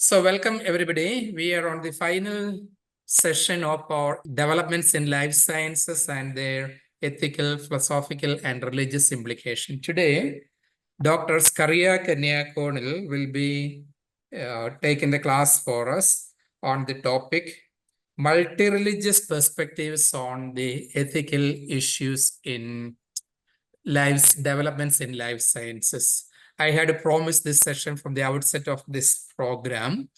So welcome everybody. We are on the final session of our developments in life sciences and their ethical, philosophical, and religious implication. Today, Dr. Skaria Kanyakonil will be taking the class for us on the topic multi-religious perspectives on the ethical issues in developments in life sciences. I had promised this session from the outset of this program,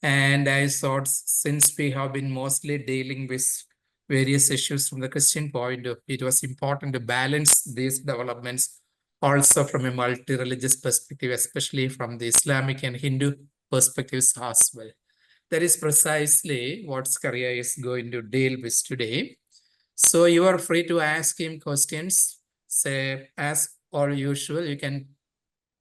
and I thought since we have been mostly dealing with various issues from the Christian point of view, it was important to balance these developments also from a multi-religious perspective, especially from the Islamic and Hindu perspectives as well. That is precisely what Skaria is going to deal with today. So you are free to ask him questions. Say, as or usual, you can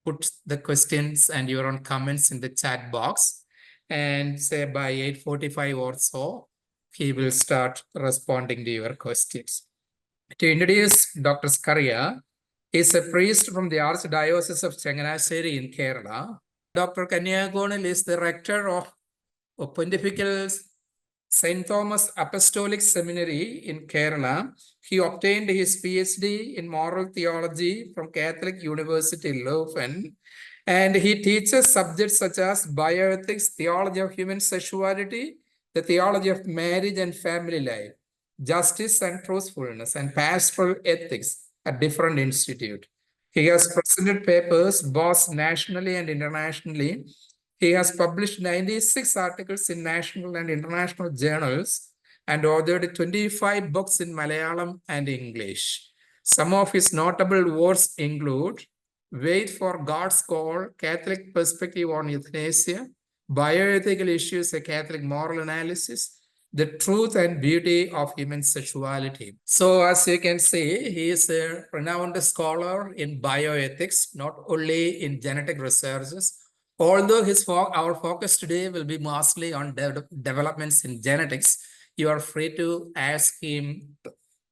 put the questions and your own comments in the chat box. And say by 8:45 or so, he will start responding to your questions. To introduce Dr. Skaria, he is a priest from the Archdiocese of Changanassery in Kerala. Dr. Kanyakonil is the rector of Pontifical St. Thomas Apostolic Seminary in Kerala. He obtained his PhD in moral theology from Catholic University Leuven, and he teaches subjects such as bioethics, theology of human sexuality, the theology of marriage and family life, justice and truthfulness, and pastoral ethics at different institutes. He has presented papers both nationally and internationally. He has published 96 articles in national and international journals and authored 25 books in Malayalam and English. Some of his notable works include Wait for God's Call, Catholic Perspective on Euthanasia, Bioethical Issues, a Catholic Moral Analysis, The Truth and Beauty of Human Sexuality. So as you can see, he is a renowned scholar in bioethics, not only in genetic researches. Although our focus today will be mostly on developments in genetics, you are free to ask him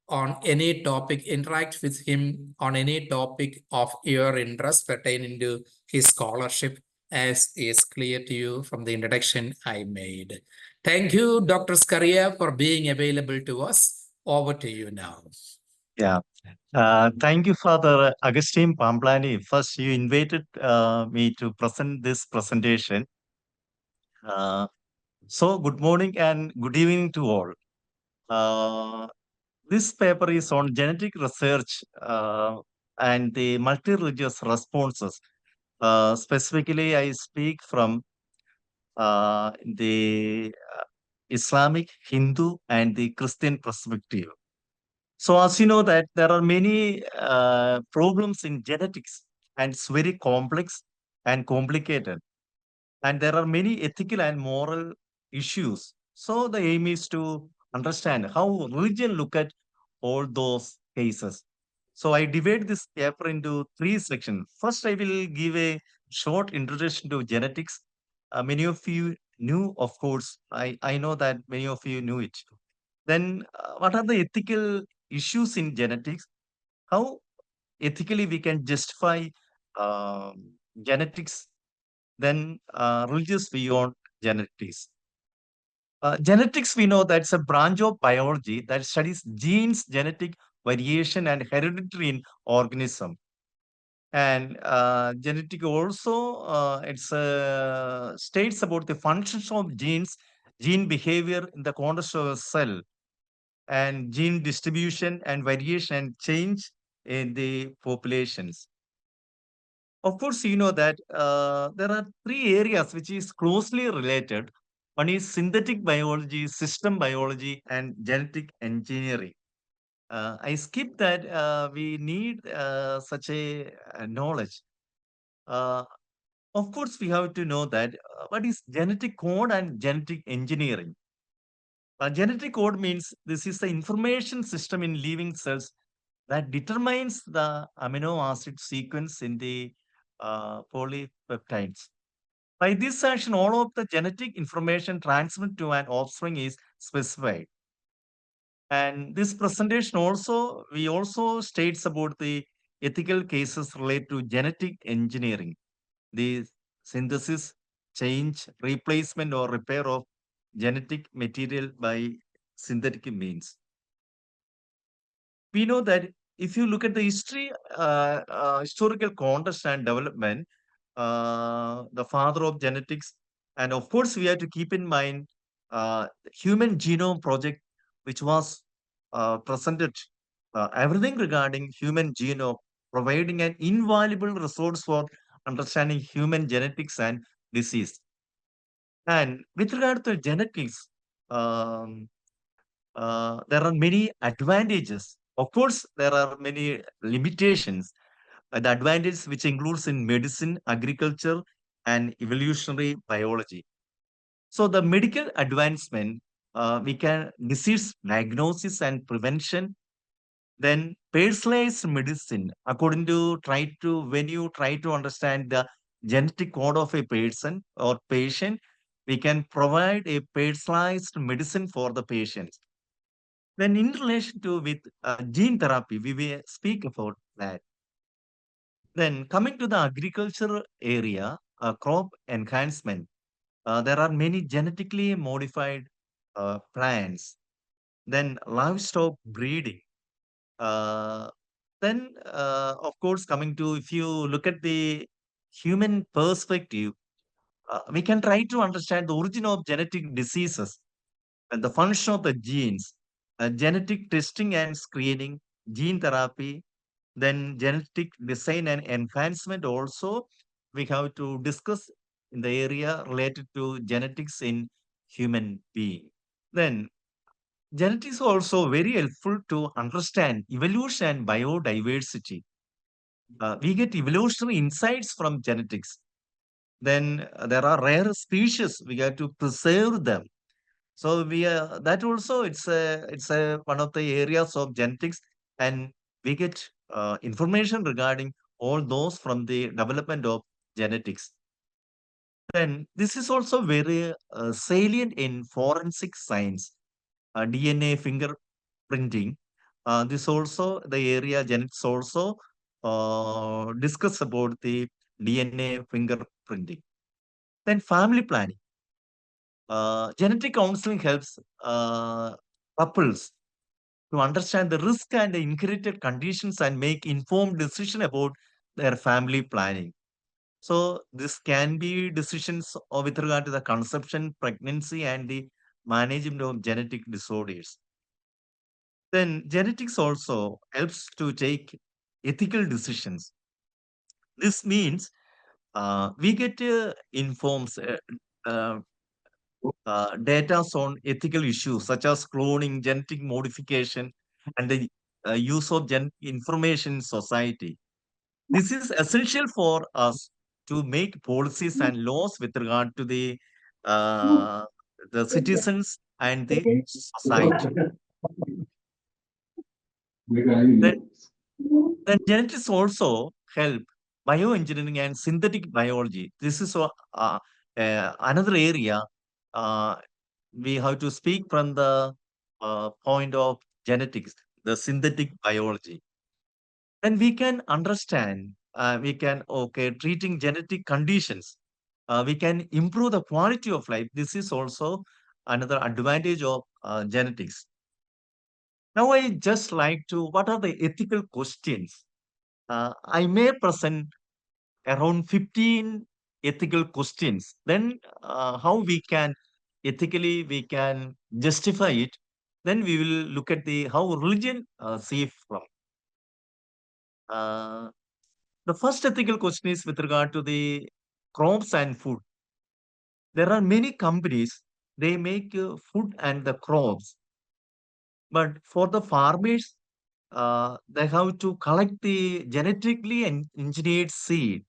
on any topic, interact with him on any topic of your interest pertaining to his scholarship, as is clear to you from the introduction I made. Thank you, Dr. Skaria, for being available to us. Over to you now. Yeah. Thank you, Father Agustin Pamplani. First, you invited me to present this presentation. So, good morning and good evening to all. This paper is on genetic research and the multi-religious responses. Specifically, I speak from the Islamic, Hindu, and the Christian perspective. So as you know that there are many problems in genetics and it's very complex and complicated. And there are many ethical and moral issues. So the aim is to understand how religion look at all those cases. So I divide this paper into three sections. First, I will give a short introduction to genetics. Many of you knew, of course, I know that many of you knew it. Then what are the ethical issues in genetics? How ethically we can justify genetics, then religious beyond genetics. Genetics, we know that's a branch of biology that studies genes, genetic variation, and hereditary in organism. And genetic also, it's states about the functions of genes, gene behavior in the context of a cell, and gene distribution and variation and change in the populations. Of course, you know that there are three areas which is closely related. One is synthetic biology, system biology, and genetic engineering. I skip that. We need such a knowledge. Uh, of course, we have to know that what is genetic code and genetic engineering. Genetic code means this is the information system in living cells that determines the amino acid sequence in the polypeptides. By this action, all of the genetic information transmitted to an offspring is specified. And this presentation also, we also states about the ethical cases related to genetic engineering, the synthesis, change, replacement, or repair of genetic material by synthetic means. We know that if you look at the historical context and development, the father of genetics, and of course, we have to keep in mind the Human Genome Project, which was presented everything regarding human genome, providing an invaluable resource for understanding human genetics and disease. And with regard to genetics, um, there are many advantages. Of course, there are many limitations. The advantages which includes in medicine, agriculture, and evolutionary biology. So the medical advancement, we can disease diagnosis and prevention, then personalized medicine, according to when you try to understand the genetic code of a person or patient, we can provide a personalized medicine for the patient. Then in relation to with gene therapy, we will speak about that. Then coming to the agriculture area, crop enhancement, there are many genetically modified plants. Then livestock breeding. Uh, of course, coming to if you look at the human perspective, we can try to understand the origin of genetic diseases and the function of the genes, genetic testing and screening, gene therapy, then genetic design and enhancement also we have to discuss in the area related to genetics in human being. Then genetics also very helpful to understand evolution and biodiversity. We get evolutionary insights from genetics. Then there are rare species. We have to preserve them. So we that also it's a one of the areas of genetics, and we get information regarding all those from the development of genetics. Then this is also very salient in forensic science, DNA fingerprinting. This also the area genetics also discuss about the DNA fingerprinting. Then family planning. Genetic counseling helps couples to understand the risk and the inherited conditions and make informed decision about their family planning. So this can be decisions with regard to the conception, pregnancy, and the management of genetic disorders. Then genetics also helps to take ethical decisions. This means we get informs uh, data on ethical issues such as cloning, genetic modification, and the use of information in society. This is essential for us to make policies and laws with regard to uh, the citizens and the society. Then, then genetics also help bioengineering and synthetic biology. This is another area uh, we have to speak from the point of genetics, the synthetic biology. And we can understand, we can, okay, treating genetic conditions, we can improve the quality of life. This is also another advantage of genetics. Now, I just like to, what are the ethical questions? I may present around 15 ethical questions. Then how we can ethically we can justify it. Then we will look at the how religion see from. Uh, the first ethical question is with regard to the crops and food. There are many companies, they make food and the crops, but for the farmers, they have to collect the genetically engineered seed,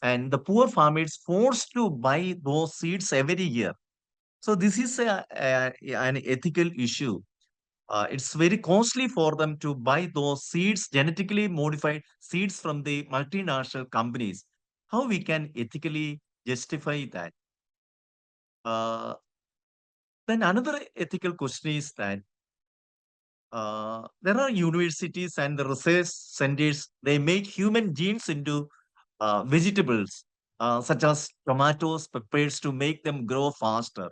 and the poor farmers forced to buy those seeds every year. So this is an ethical issue. It's very costly for them to buy those seeds, genetically modified seeds from the multinational companies. How we can ethically justify that? Uh, then another ethical question is that there are universities and the research centers, they make human genes into vegetables. such as tomatoes, peppers, to make them grow faster.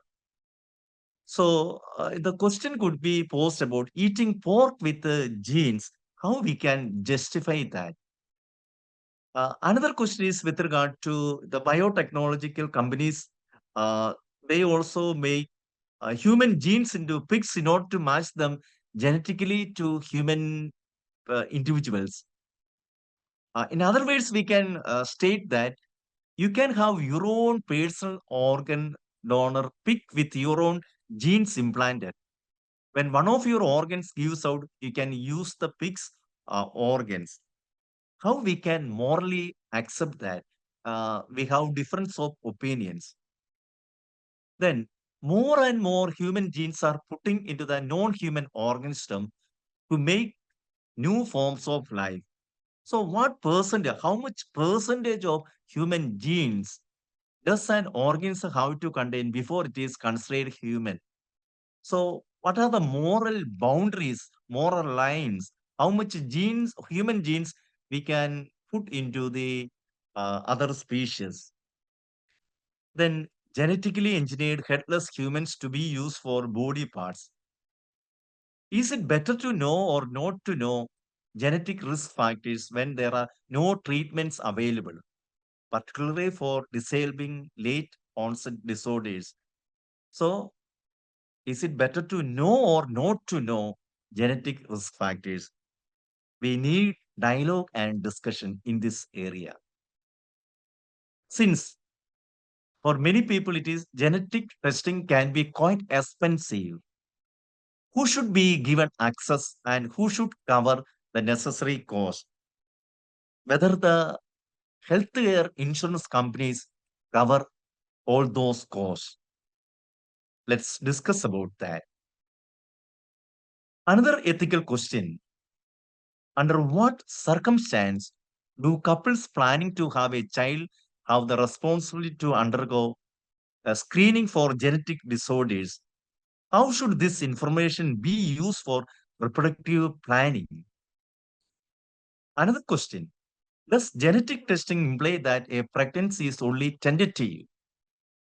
So the question could be posed about eating pork with genes, how we can justify that. Another question is with regard to the biotechnological companies. Uh, they also make human genes into pigs in order to match them genetically to human individuals. In other words, we can state that you can have your own personal organ donor pig with your own genes implanted. When one of your organs gives out, you can use the pig's organs. How we can morally accept that? We have difference of opinions. Then more and more human genes are putting into the non-human organism to make new forms of life. So what percentage, how much percentage of human genes does an organism have to contain before it is considered human? So what are the moral boundaries, moral lines? How much genes, human genes, we can put into the other species? Then genetically engineered headless humans to be used for body parts. Is it better to know or not to know genetic risk factors when there are no treatments available, particularly for disabling late onset disorders? So, is it better to know or not to know genetic risk factors? We need dialogue and discussion in this area. Since for many people it is genetic testing can be quite expensive. Who should be given access and who should cover the necessary cost? Whether the healthcare insurance companies cover all those costs. Let's discuss about that. Another ethical question: under what circumstance do couples planning to have a child have the responsibility to undergo a screening for genetic disorders? How should this information be used for reproductive planning? Another question: does genetic testing imply that a pregnancy is only tentative,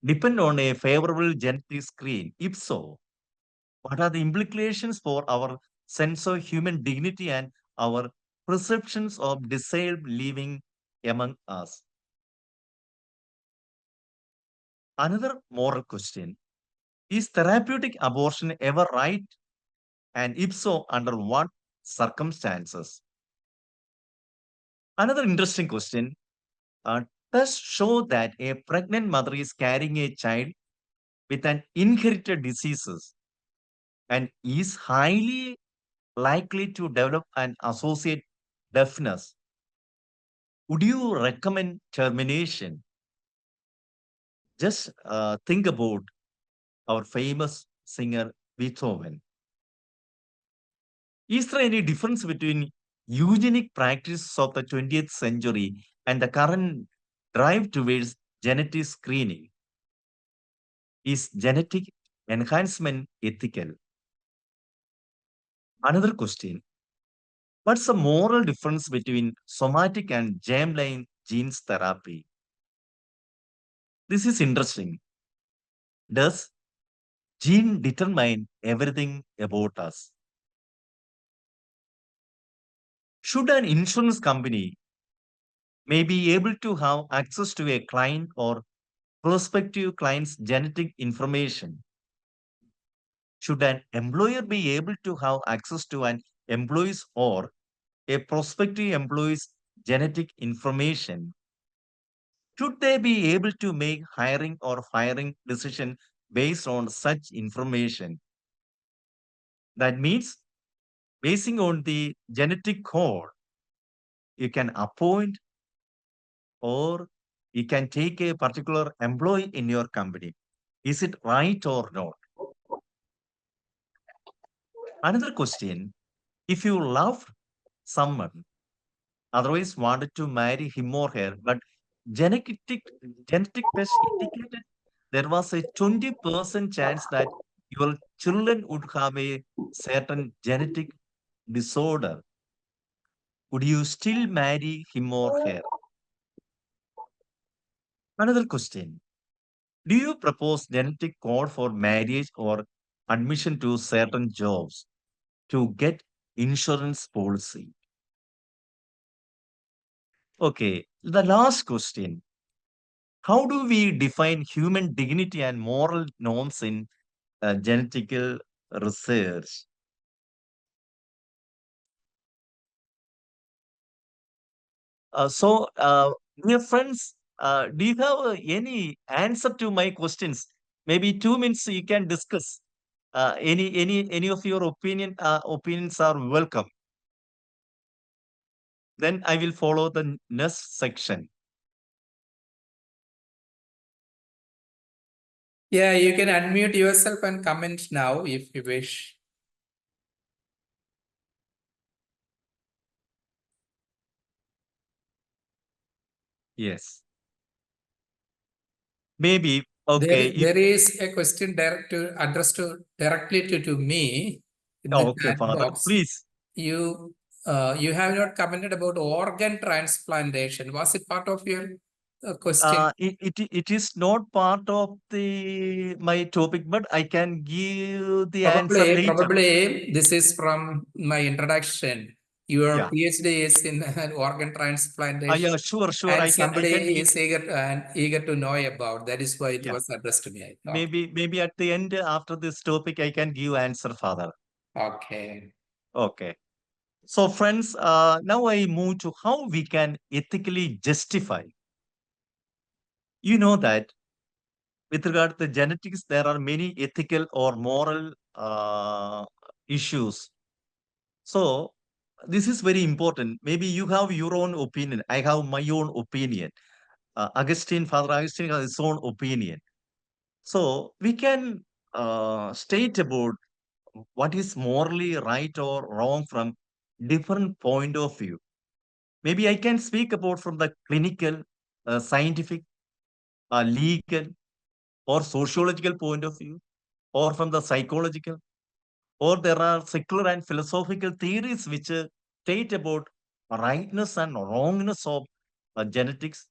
depend on a favorable genetic screen? If so, what are the implications for our sense of human dignity and our perceptions of disabled living among us? Another moral question: is therapeutic abortion ever right? And if so, under what circumstances? Another interesting question: tests show that a pregnant mother is carrying a child with an inherited diseases and is highly likely to develop an associate deafness. Would you recommend termination? Just think about our famous singer Beethoven. Is there any difference between eugenic practices of the 20th century and the current drive towards genetic screening? Is genetic enhancement ethical? Another question: what's the moral difference between somatic and germline genes therapy? This is interesting. Does gene determine everything about us? Should an insurance company may be able to have access to a client or prospective client's genetic information? Should an employer be able to have access to an employee's or a prospective employee's genetic information? Should they be able to make hiring or firing decision based on such information? That means basing on the genetic code, you can appoint or you can take a particular employee in your company. Is it right or not? Another question: if you love someone, otherwise wanted to marry him or her, but genetic genetic test indicated there was a 20% chance that your children would have a certain genetic disorder, would you still marry him or her? Another question. Do you propose genetic code for marriage or admission to certain jobs to get insurance policy? Okay, the last question. How do we define human dignity and moral norms in genetical research? Dear friends, do you have any answer to my questions? Maybe 2 minutes you can discuss. Any of your opinions are welcome. Then I will follow the next section. Yeah, you can unmute yourself and comment now if you wish. Yes. Maybe, There, okay. If there is a question addressed directly to me in the okay, chat Father, box. please. You have not commented about organ transplantation. Was it part of your question? It is not part of the my topic, but I can give the answer Probably, later. probably this is from my introduction. Your Yeah. PhD is in organ transplantation, Yeah, sure. and I can somebody give. is eager to know about. That is why it Yeah. was addressed to me, I thought. Maybe at the end after this topic, I can give answer, Father. Okay. Okay. So, friends, now I move to how we can ethically justify. You know that with regard to the genetics, there are many ethical or moral issues. So, this is very important. Maybe you have your own opinion. I have my own opinion. Father Augustine has his own opinion. So, we can state about what is morally right or wrong from different point of view. Maybe I can speak about from the clinical, scientific, legal, or sociological point of view, or from the psychological, or there are secular and philosophical theories which state about rightness and wrongness of genetics.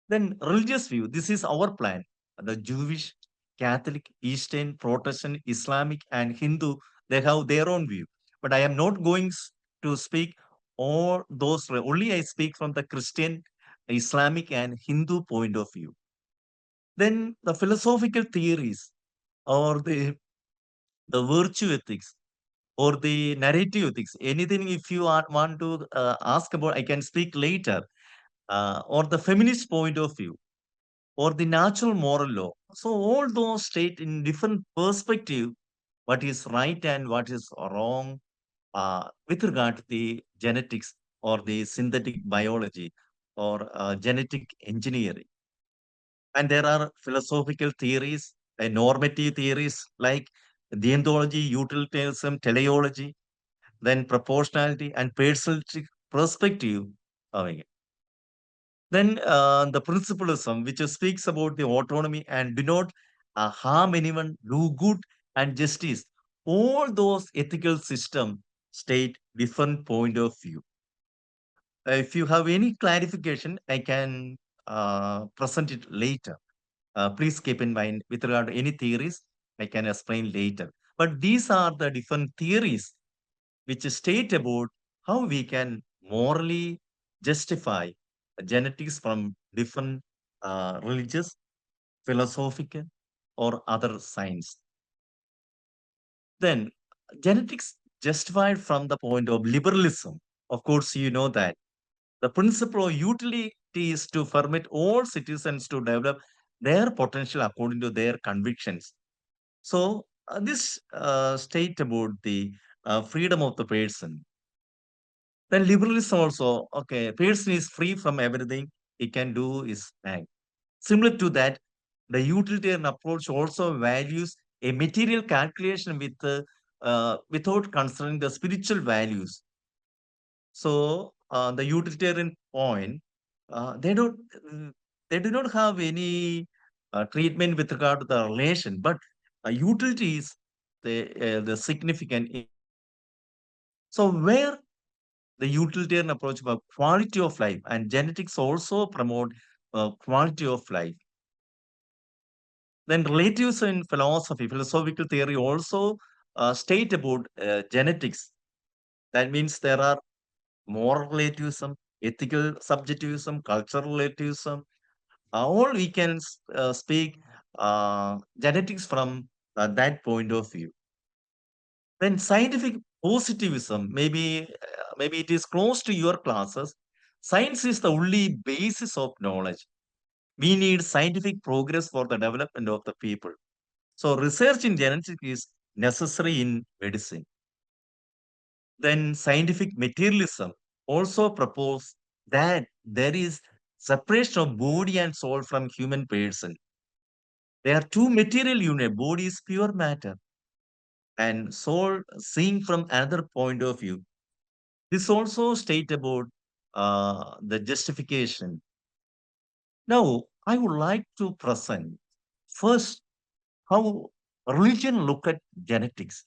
Then religious view, this is our plan. The Jewish, Catholic, Eastern, Protestant, Islamic, and Hindu, they have their own view. But I am not going to speak all those, only I speak from the Christian, Islamic, and Hindu point of view. Then the philosophical theories or the virtue ethics or the narrative ethics, anything if you want to ask about, I can speak later, or the feminist point of view or the natural moral law. So all those state in different perspective what is right and what is wrong with regard to the genetics or the synthetic biology or genetic engineering. And there are philosophical theories and normative theories like deontology, utilitarianism, teleology, then proportionality and personalistic perspective. Then the principalism, which speaks about the autonomy and do not harm anyone, do good and justice. All those ethical system state different point of view. If you have any clarification, I can present it later. Please keep in mind with regard to any theories, I can explain later. But these are the different theories which state about how we can morally justify genetics from different religious, philosophical, or other science. Then, genetics justified from the point of liberalism. Of course, you know that the principle of utility is to permit all citizens to develop their potential according to their convictions. So, this state about the freedom of the person. Then liberalism also, okay, person is free from everything he can do is act. Similar to that, the utilitarian approach also values a material calculation without considering the spiritual values. So the utilitarian point, they don't they do not have any treatment with regard to the relation, but utility is the significant. So where the utilitarian approach about quality of life and genetics also promote quality of life. Then relatives in philosophy, philosophical theory also state about genetics. That means there are moral relativism, ethical subjectivism, cultural relativism. All we can speak genetics from that point of view. Then scientific positivism, maybe it is close to your classes. Science is the only basis of knowledge. We need scientific progress for the development of the people. So research in genetics is necessary in medicine. Then scientific materialism also propose that there is separation of body and soul from human person. They are two material units. Body is pure matter and soul seen from another point of view. This also state about the justification. Now, I would like to present first how religion look at genetics.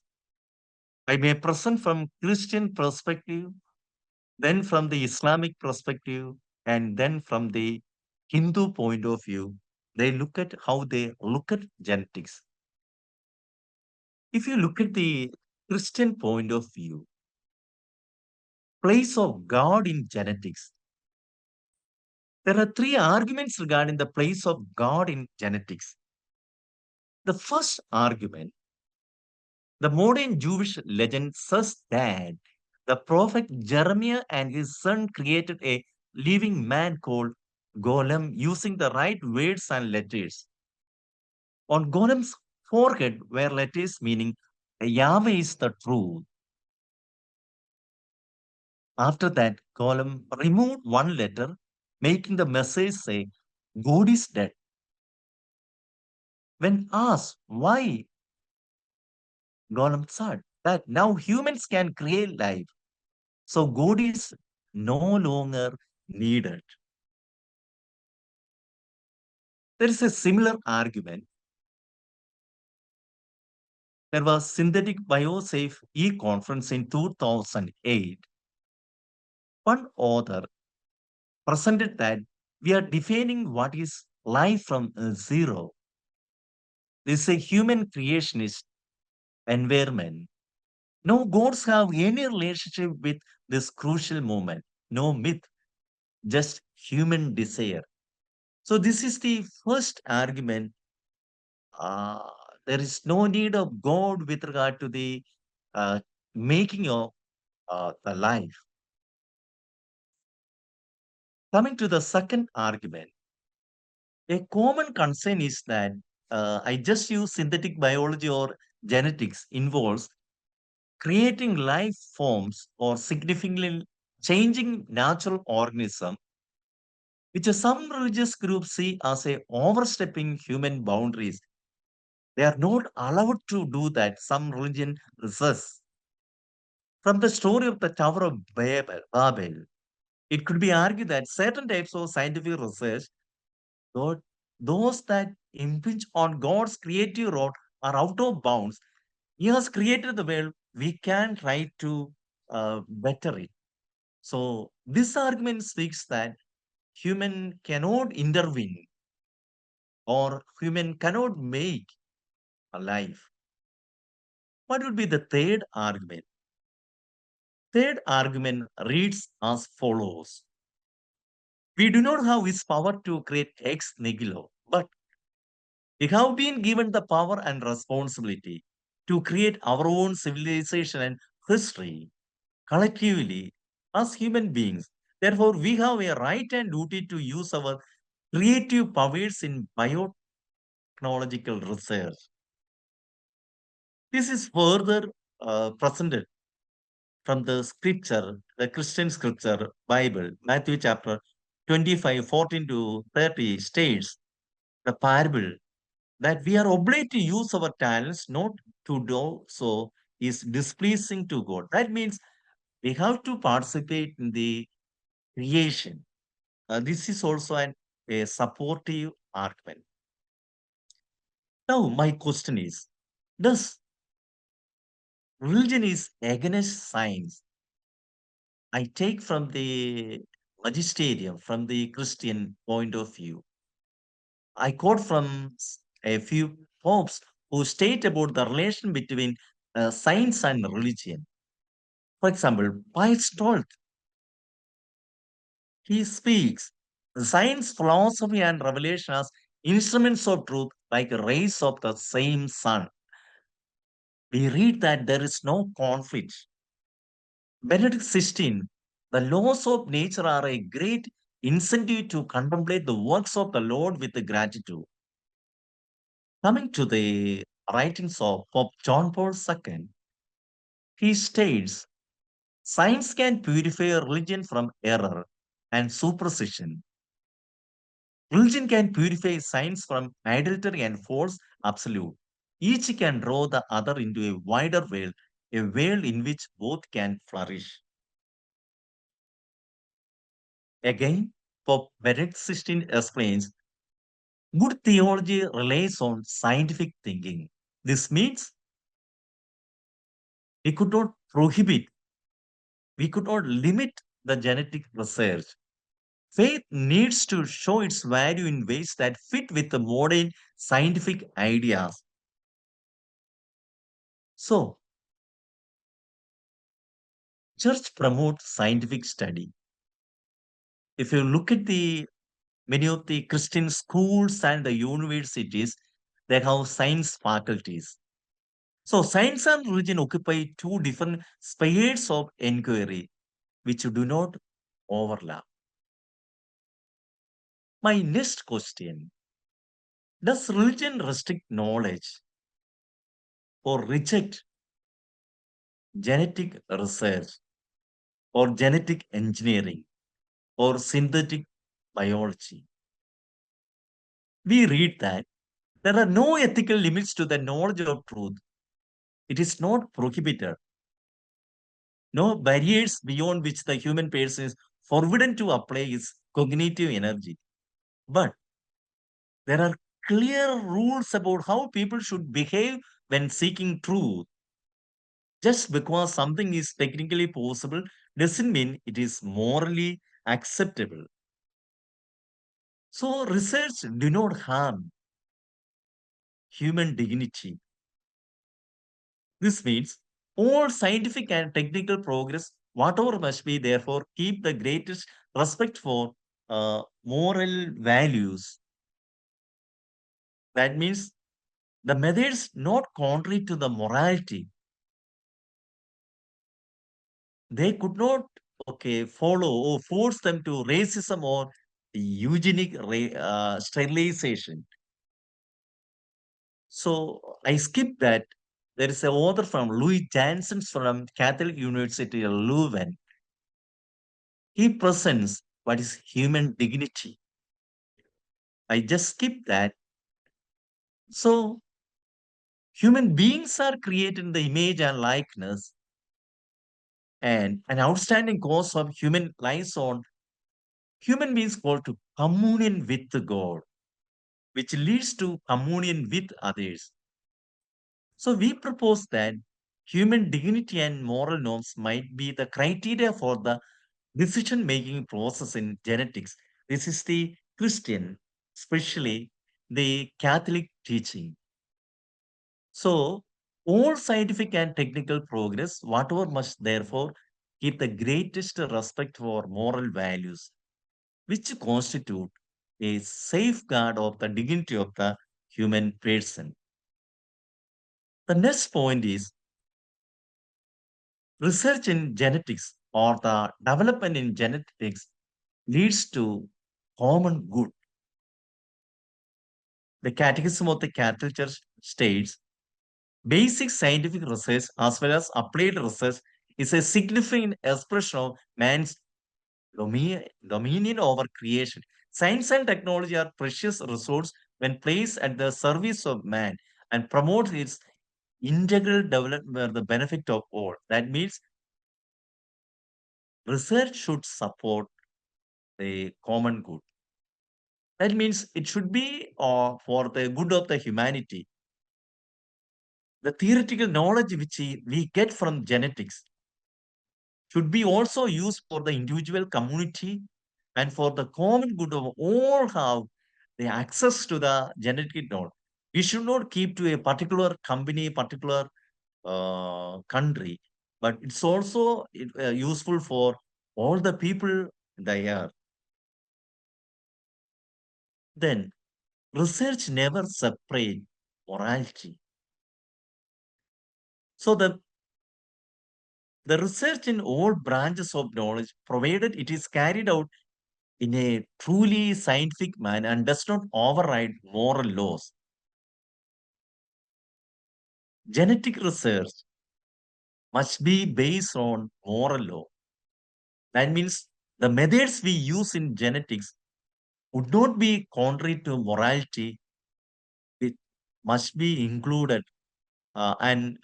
I may present from Christian perspective, then from the Islamic perspective, and then from the Hindu point of view. They look at how they look at genetics. If you look at the Christian point of view, place of God in genetics. There are three arguments regarding the place of God in genetics. The first argument, the modern Jewish legend says that the prophet Jeremiah and his son created a living man called Golem using the right words and letters. On Golem's forehead were letters meaning Yahweh is the truth. After that, Golem removed one letter, making the message say, God is dead. When asked why, Golem said that now humans can create life. So God is no longer needed. There is a similar argument. There was Synthetic Biosafe e-conference in 2008. One author presented that we are defining what is life from zero. This is a human creationist environment. No gods have any relationship with this crucial moment. No myth, just human desire. So this is the first argument. Uh, there is no need of God with regard to the uh, making of the life. Coming to the second argument, a common concern is that I just use synthetic biology or genetics involves creating life forms or significantly changing natural organism, which some religious groups see as a overstepping human boundaries. They are not allowed to do that. Some religion resists. From the story of the Tower of Babel, it could be argued that certain types of scientific research, though those that impinge on God's creative role, are out of bounds. He has created the world. We can try to better it. So this argument speaks that human cannot intervene or human cannot make a life. What would be the third argument? Third argument reads as follows. We do not have his power to create ex nihilo, but we have been given the power and responsibility to create our own civilization and history collectively as human beings. Therefore, we have a right and duty to use our creative powers in biotechnological research. This is further presented from the scripture, the Christian scripture, Bible, Matthew chapter 25, 14 to 30 states the parable that we are obliged to use our talents, not to do so is displeasing to God. That means we have to participate in the creation. This is also a supportive argument. Now, my question is, does religion is against science? I take from the magisterium from the Christian point of view. I quote from a few popes who state about the relation between science and religion. For example, Pius XII, he speaks science, philosophy, and revelation as instruments of truth, like rays of the same sun. We read that there is no conflict. Benedict XVI, the laws of nature are a great incentive to contemplate the works of the Lord with gratitude. Coming to the writings of Pope John Paul II, he states science can purify religion from error and superstition. Religion can purify science from idolatry and false absolute. Each can draw the other into a wider world, a world in which both can flourish. Again, Pope Benedict XVI explains good theology relies on scientific thinking. This means we could not prohibit, we could not limit the genetic research. Faith needs to show its value in ways that fit with the modern scientific ideas. So, church promotes scientific study. If you look at the many of the Christian schools and the universities, they have science faculties. So, science and religion occupy two different spheres of inquiry, which do not overlap. My next question: does religion restrict knowledge or reject genetic research or genetic engineering or synthetic biology? We read that there are no ethical limits to the knowledge of truth. It is not prohibited. No barriers beyond which the human person is forbidden to apply his cognitive energy. But there are clear rules about how people should behave when seeking truth. Just because something is technically possible doesn't mean it is morally acceptable. So research do not harm human dignity. This means all scientific and technical progress, whatever must be, therefore, keep the greatest respect for moral values. That means the methods not contrary to the morality. They could not, okay, follow or force them to racism or eugenic sterilization. So I skip that. There is an author from Louis Jansen from Catholic University of Leuven. He presents what is human dignity. I just skip that. So human beings are created in the image and likeness, and an outstanding cause of human lies on human beings called to communion with God, which leads to communion with others. So we propose that human dignity and moral norms might be the criteria for the decision making process in genetics. This is the Christian, especially the Catholic teaching. So, all scientific and technical progress, whatever must therefore keep the greatest respect for moral values, which constitute a safeguard of the dignity of the human person. The next point is research in genetics or the development in genetics leads to common good. The Catechism of the Catholic Church states basic scientific research as well as applied research is a significant expression of man's dominion over creation. Science and technology are precious resources when placed at the service of man and promote its integral development for the benefit of all. That means research should support the common good. That means it should be for the good of the humanity. The theoretical knowledge which we get from genetics should be also used for the individual community and for the common good of all have the access to the genetic knowledge. We should not keep to a particular company, particular country, but it's also useful for all the people there. Then research never separate morality. So the research in all branches of knowledge, provided it is carried out in a truly scientific manner and does not override moral laws. Genetic research must be based on moral law. That means the methods we use in genetics would not be contrary to morality. It must be included and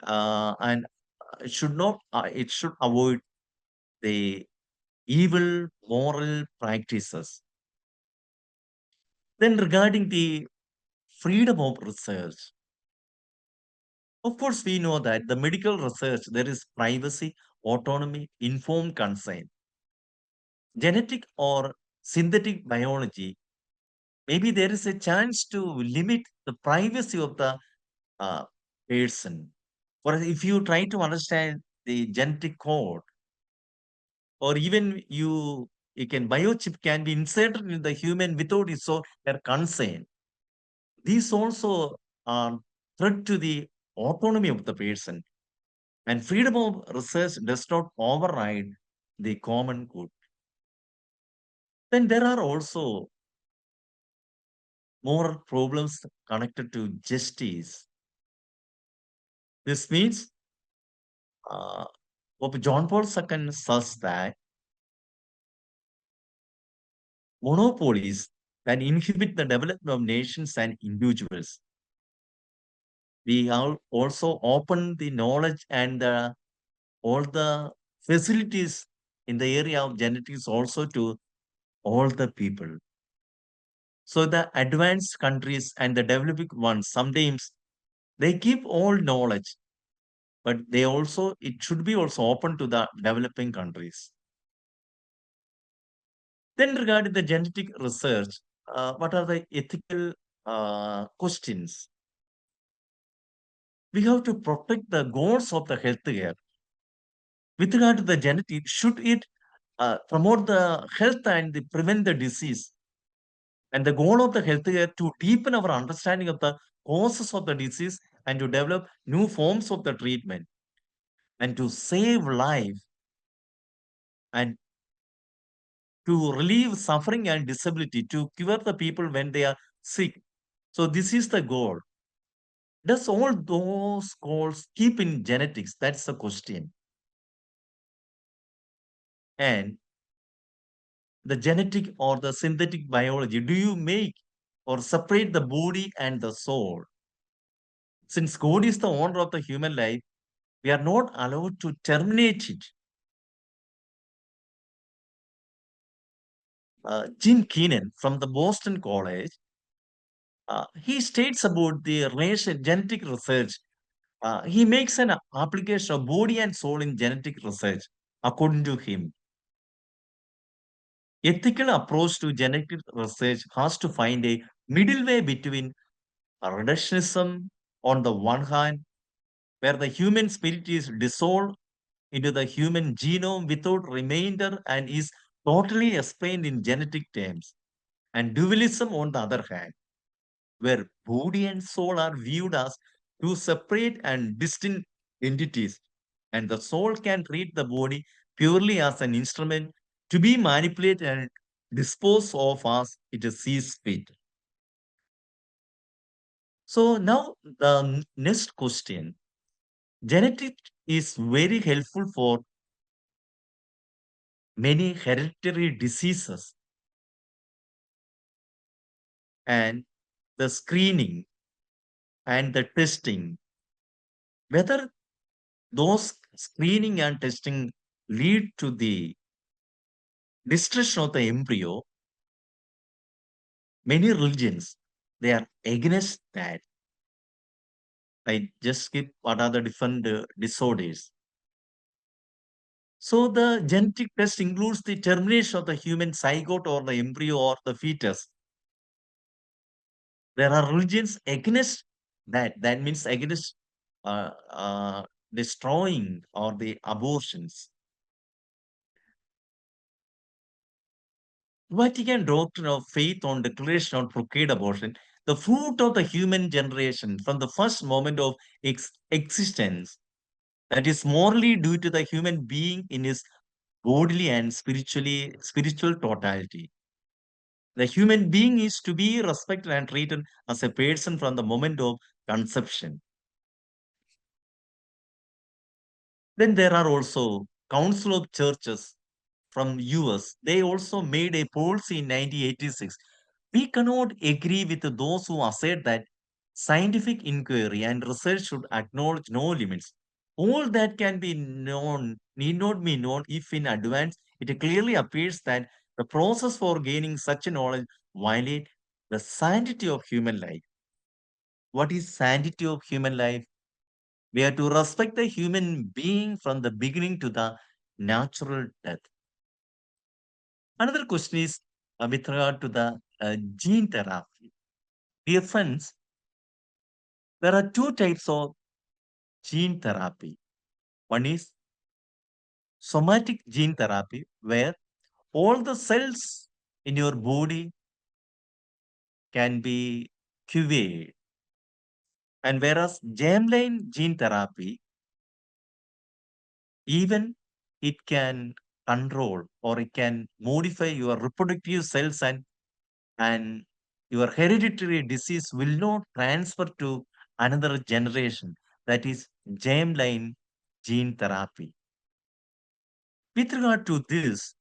it should not. It should avoid the evil moral practices. Then regarding the freedom of research, of course we know that the medical research there is privacy, autonomy, informed consent. Genetic or synthetic biology, maybe there is a chance to limit the privacy of the uh, person. For if you try to understand the genetic code, or even you can biochip can be inserted in the human without its own their consent. These also are threat to the autonomy of the person, and freedom of research does not override the common good. Then there are also moral problems connected to justice. This means uh, Pope John Paul II says that monopolies can inhibit the development of nations and individuals. We have also opened the knowledge and all the facilities in the area of genetics also to all the people. So the advanced countries and the developing ones sometimes they keep all knowledge, but they also it should be also open to the developing countries. Then regarding the genetic research, what are the ethical questions? We have to protect the goals of the healthcare. With regard to the genetic, should it promote the health and prevent the disease? And the goal of the healthcare to deepen our understanding of the causes of the disease and to develop new forms of the treatment and to save life and to relieve suffering and disability, to cure the people when they are sick. So this is the goal. Does all those goals keep in genetics? That's the question. And the genetic or the synthetic biology, do you make or separate the body and the soul? Since God is the owner of the human life, we are not allowed to terminate it. Jim Keenan from the Boston College, he states about the relation genetic research. He makes an application of body and soul in genetic research. According to him, ethical approach to genetic research has to find a middle way between reductionism on the one hand, where the human spirit is dissolved into the human genome without remainder and is totally explained in genetic terms, and dualism on the other hand, where body and soul are viewed as two separate and distinct entities, and the soul can treat the body purely as an instrument to be manipulated and disposed of as it sees fit. So now the next question. Genetics is very helpful for many hereditary diseases and the screening and the testing. Whether those screening and testing lead to the destruction of the embryo, many religions they are against that. I just skip what are the different disorders. So the genetic test includes the termination of the human zygote or the embryo or the fetus. There are religions against that. That means against uh, uh, destroying or the abortions. Vatican doctrine of faith on declaration on procreate abortion, the fruit of the human generation from the first moment of existence, that is morally due to the human being in his bodily and spiritual totality. The human being is to be respected and treated as a person from the moment of conception. Then there are also Council of Churches from US. They also made a policy in 1986. We cannot agree with those who assert that scientific inquiry and research should acknowledge no limits. All that can be known need not be known if in advance it clearly appears that the process for gaining such a knowledge violate the sanctity of human life. What is sanctity of human life? We are to respect the human being from the beginning to the natural death. Another question is with regard to the gene therapy. Dear friends, there are two types of gene therapy. One is somatic gene therapy, where all the cells in your body can be cured. And whereas germline gene therapy, even it can control or it can modify your reproductive cells and your hereditary disease will not transfer to another generation. That is germline gene therapy. With regard to this,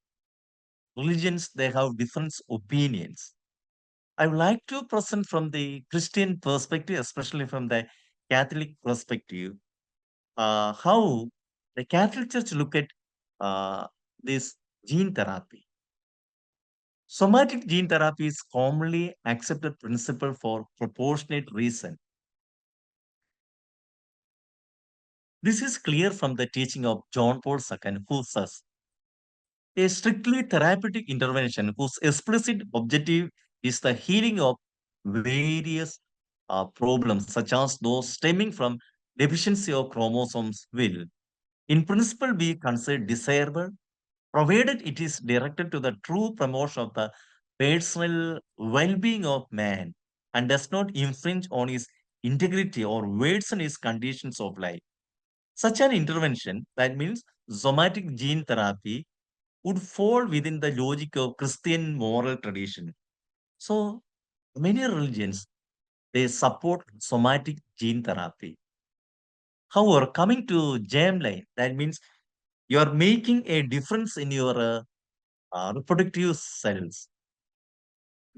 religions they have different opinions. I would like to present from the Christian perspective, especially from the Catholic perspective, how the Catholic Church look at uh, this gene therapy. Somatic gene therapy is commonly accepted principle for proportionate reason. This is clear from the teaching of John Paul II, who says a strictly therapeutic intervention whose explicit objective is the healing of various problems, such as those stemming from deficiency of chromosomes, will, in principle, be considered desirable, provided it is directed to the true promotion of the personal well being of man and does not infringe on his integrity or worsen his conditions of life. Such an intervention, that means somatic gene therapy, would fall within the logic of Christian moral tradition. So, many religions they support somatic gene therapy. However, coming to germline, that means you are making a difference in your reproductive cells.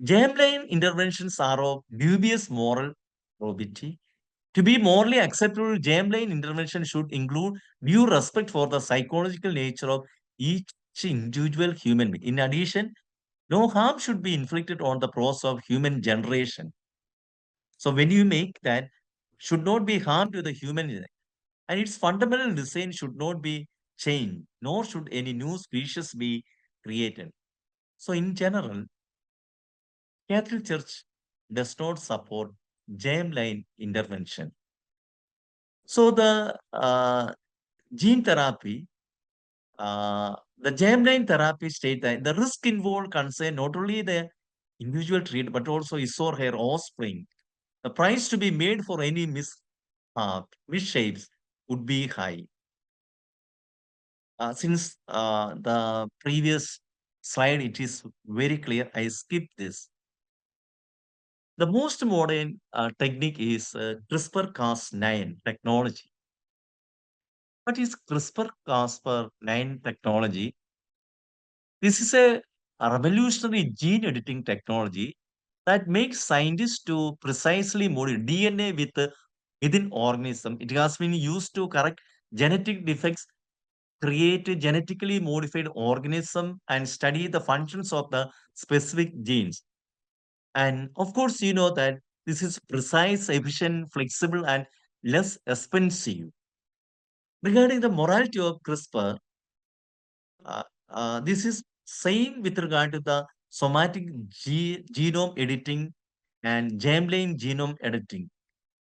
Germline interventions are of dubious moral probity. To be morally acceptable, germline intervention should include due respect for the psychological nature of each individual human being. In addition, no harm should be inflicted on the process of human generation. So when you make that, should not be harm to the human and its fundamental design should not be changed, nor should any new species be created. So in general, Catholic Church does not support germline intervention. So gene therapy, the germline therapy state that the risk involved concern not only the individual treat but also his or her offspring. The price to be made for any misshapes would be high. Since the previous slide, it is very clear. I skipped this. The most modern technique is CRISPR-Cas9 technology. What is CRISPR-Cas9 technology? This is a revolutionary gene editing technology that makes scientists to precisely modify DNA within organism. It has been used to correct genetic defects, create a genetically modified organism, and study the functions of the specific genes. And of course, you know that this is precise, efficient, flexible, and less expensive. Regarding the morality of CRISPR, This is same with regard to the somatic genome editing and germline genome editing.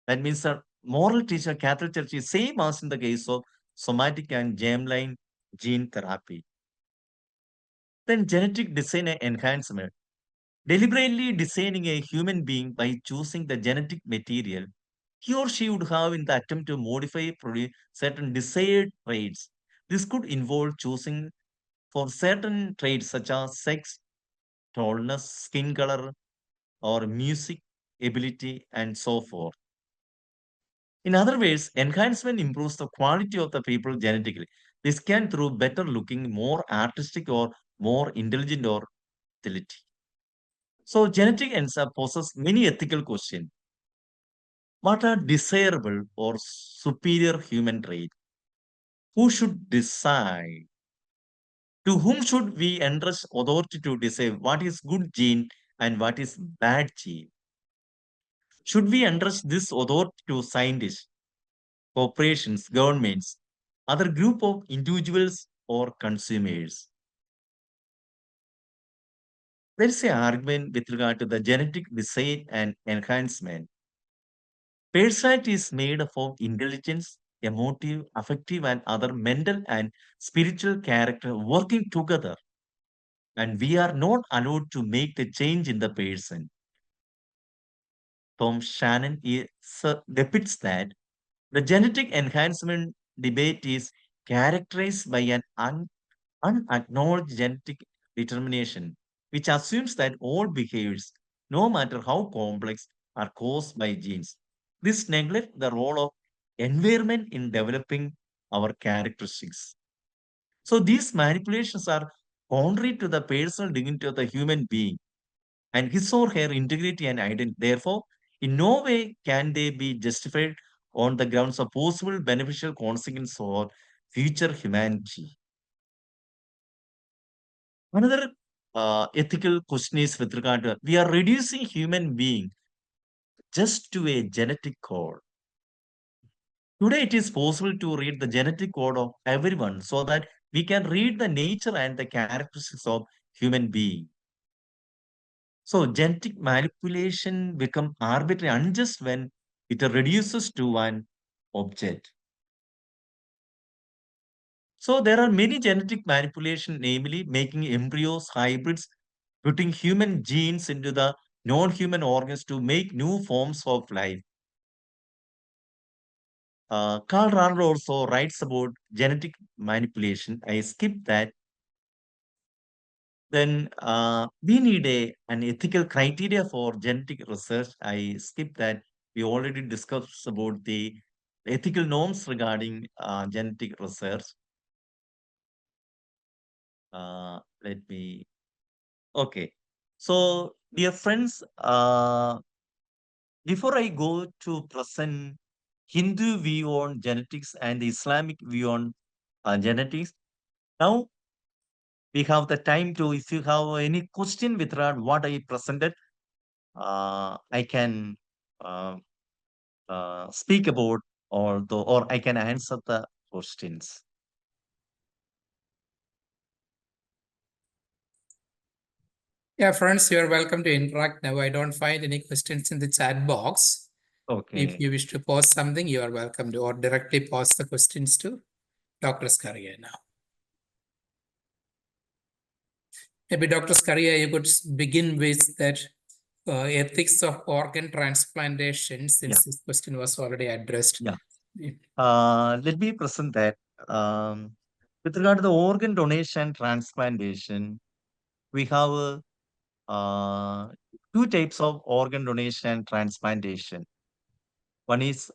That means the moral teacher, Catholic Church is same as in the case of somatic and germline gene therapy. Then genetic design and enhancement. Deliberately designing a human being by choosing the genetic material he or she would have in the attempt to modify produce certain desired traits. This could involve choosing for certain traits such as sex, tallness, skin color, or music ability, and so forth. In other words, enhancement improves the quality of the people genetically. This can through better looking, more artistic, or more intelligent or ability. So genetic ends up poses many ethical questions. What are desirable or superior human traits? Who should decide? To whom should we entrust authority to decide what is good gene and what is bad gene? Should we entrust this authority to scientists, corporations, governments, other group of individuals or consumers? There is an argument with regard to the genetic design and enhancement. Personality is made up of intelligence, emotive, affective, and other mental and spiritual character working together. And we are not allowed to make the change in the person. Tom Shannon depicts that the genetic enhancement debate is characterized by an unacknowledged genetic determination, which assumes that all behaviors, no matter how complex, are caused by genes. This neglects the role of environment in developing our characteristics. So these manipulations are contrary to the personal dignity of the human being and his or her integrity and identity. Therefore, in no way can they be justified on the grounds of possible beneficial consequence for future humanity. Another ethical question is with regard to we are reducing human being just to a genetic code. Today, it is possible to read the genetic code of everyone so that we can read the nature and the characteristics of human being. So genetic manipulation become arbitrary unjust when it reduces to one object. So there are many genetic manipulation, namely making embryos, hybrids, putting human genes into the non-human organs to make new forms of life. Carl Rand also writes about genetic manipulation. I skipped that. Then we need an ethical criteria for genetic research. I skipped that. We already discussed about the ethical norms regarding genetic research. Let me. Okay. So, dear friends, before I go to present Hindu view on genetics and the Islamic view on genetics, now we have the time to, if you have any question with regard what I presented, I can uh, speak about or I can answer the questions. Yeah, friends, you're welcome to interact now. I don't find any questions in the chat box. If Okay. you wish to post something, you are welcome to, or directly post the questions to Dr. Scaria now. Maybe Dr. Scaria, you could begin with that ethics of organ transplantation, since this question was already addressed. Yeah. Let me present that. With regard to the organ donation transplantation, we have two types of organ donation and transplantation. One is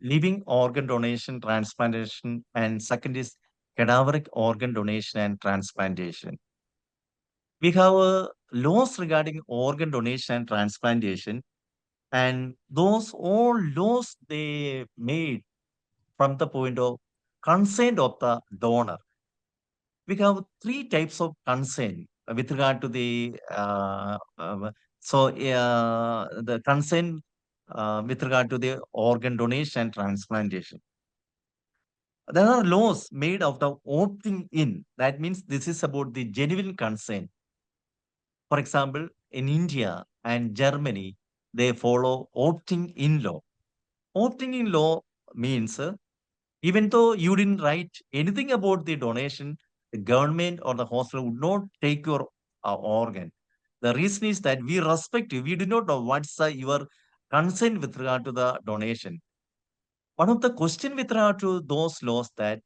living organ donation transplantation, and second is cadaveric organ donation and transplantation. We have laws regarding organ donation and transplantation, and those all laws they made from the point of consent of the donor. We have three types of consent with regard to the consent with regard to the organ donation and transplantation. There are laws made of the opting in. That means this is about the genuine consent. For example, in India and Germany, they follow opting in law. Opting in law means even though you didn't write anything about the donation, the government or the hospital would not take your organ. The reason is that we respect you. We do not know what's your consent with regard to the donation. One of the question with regard to those laws that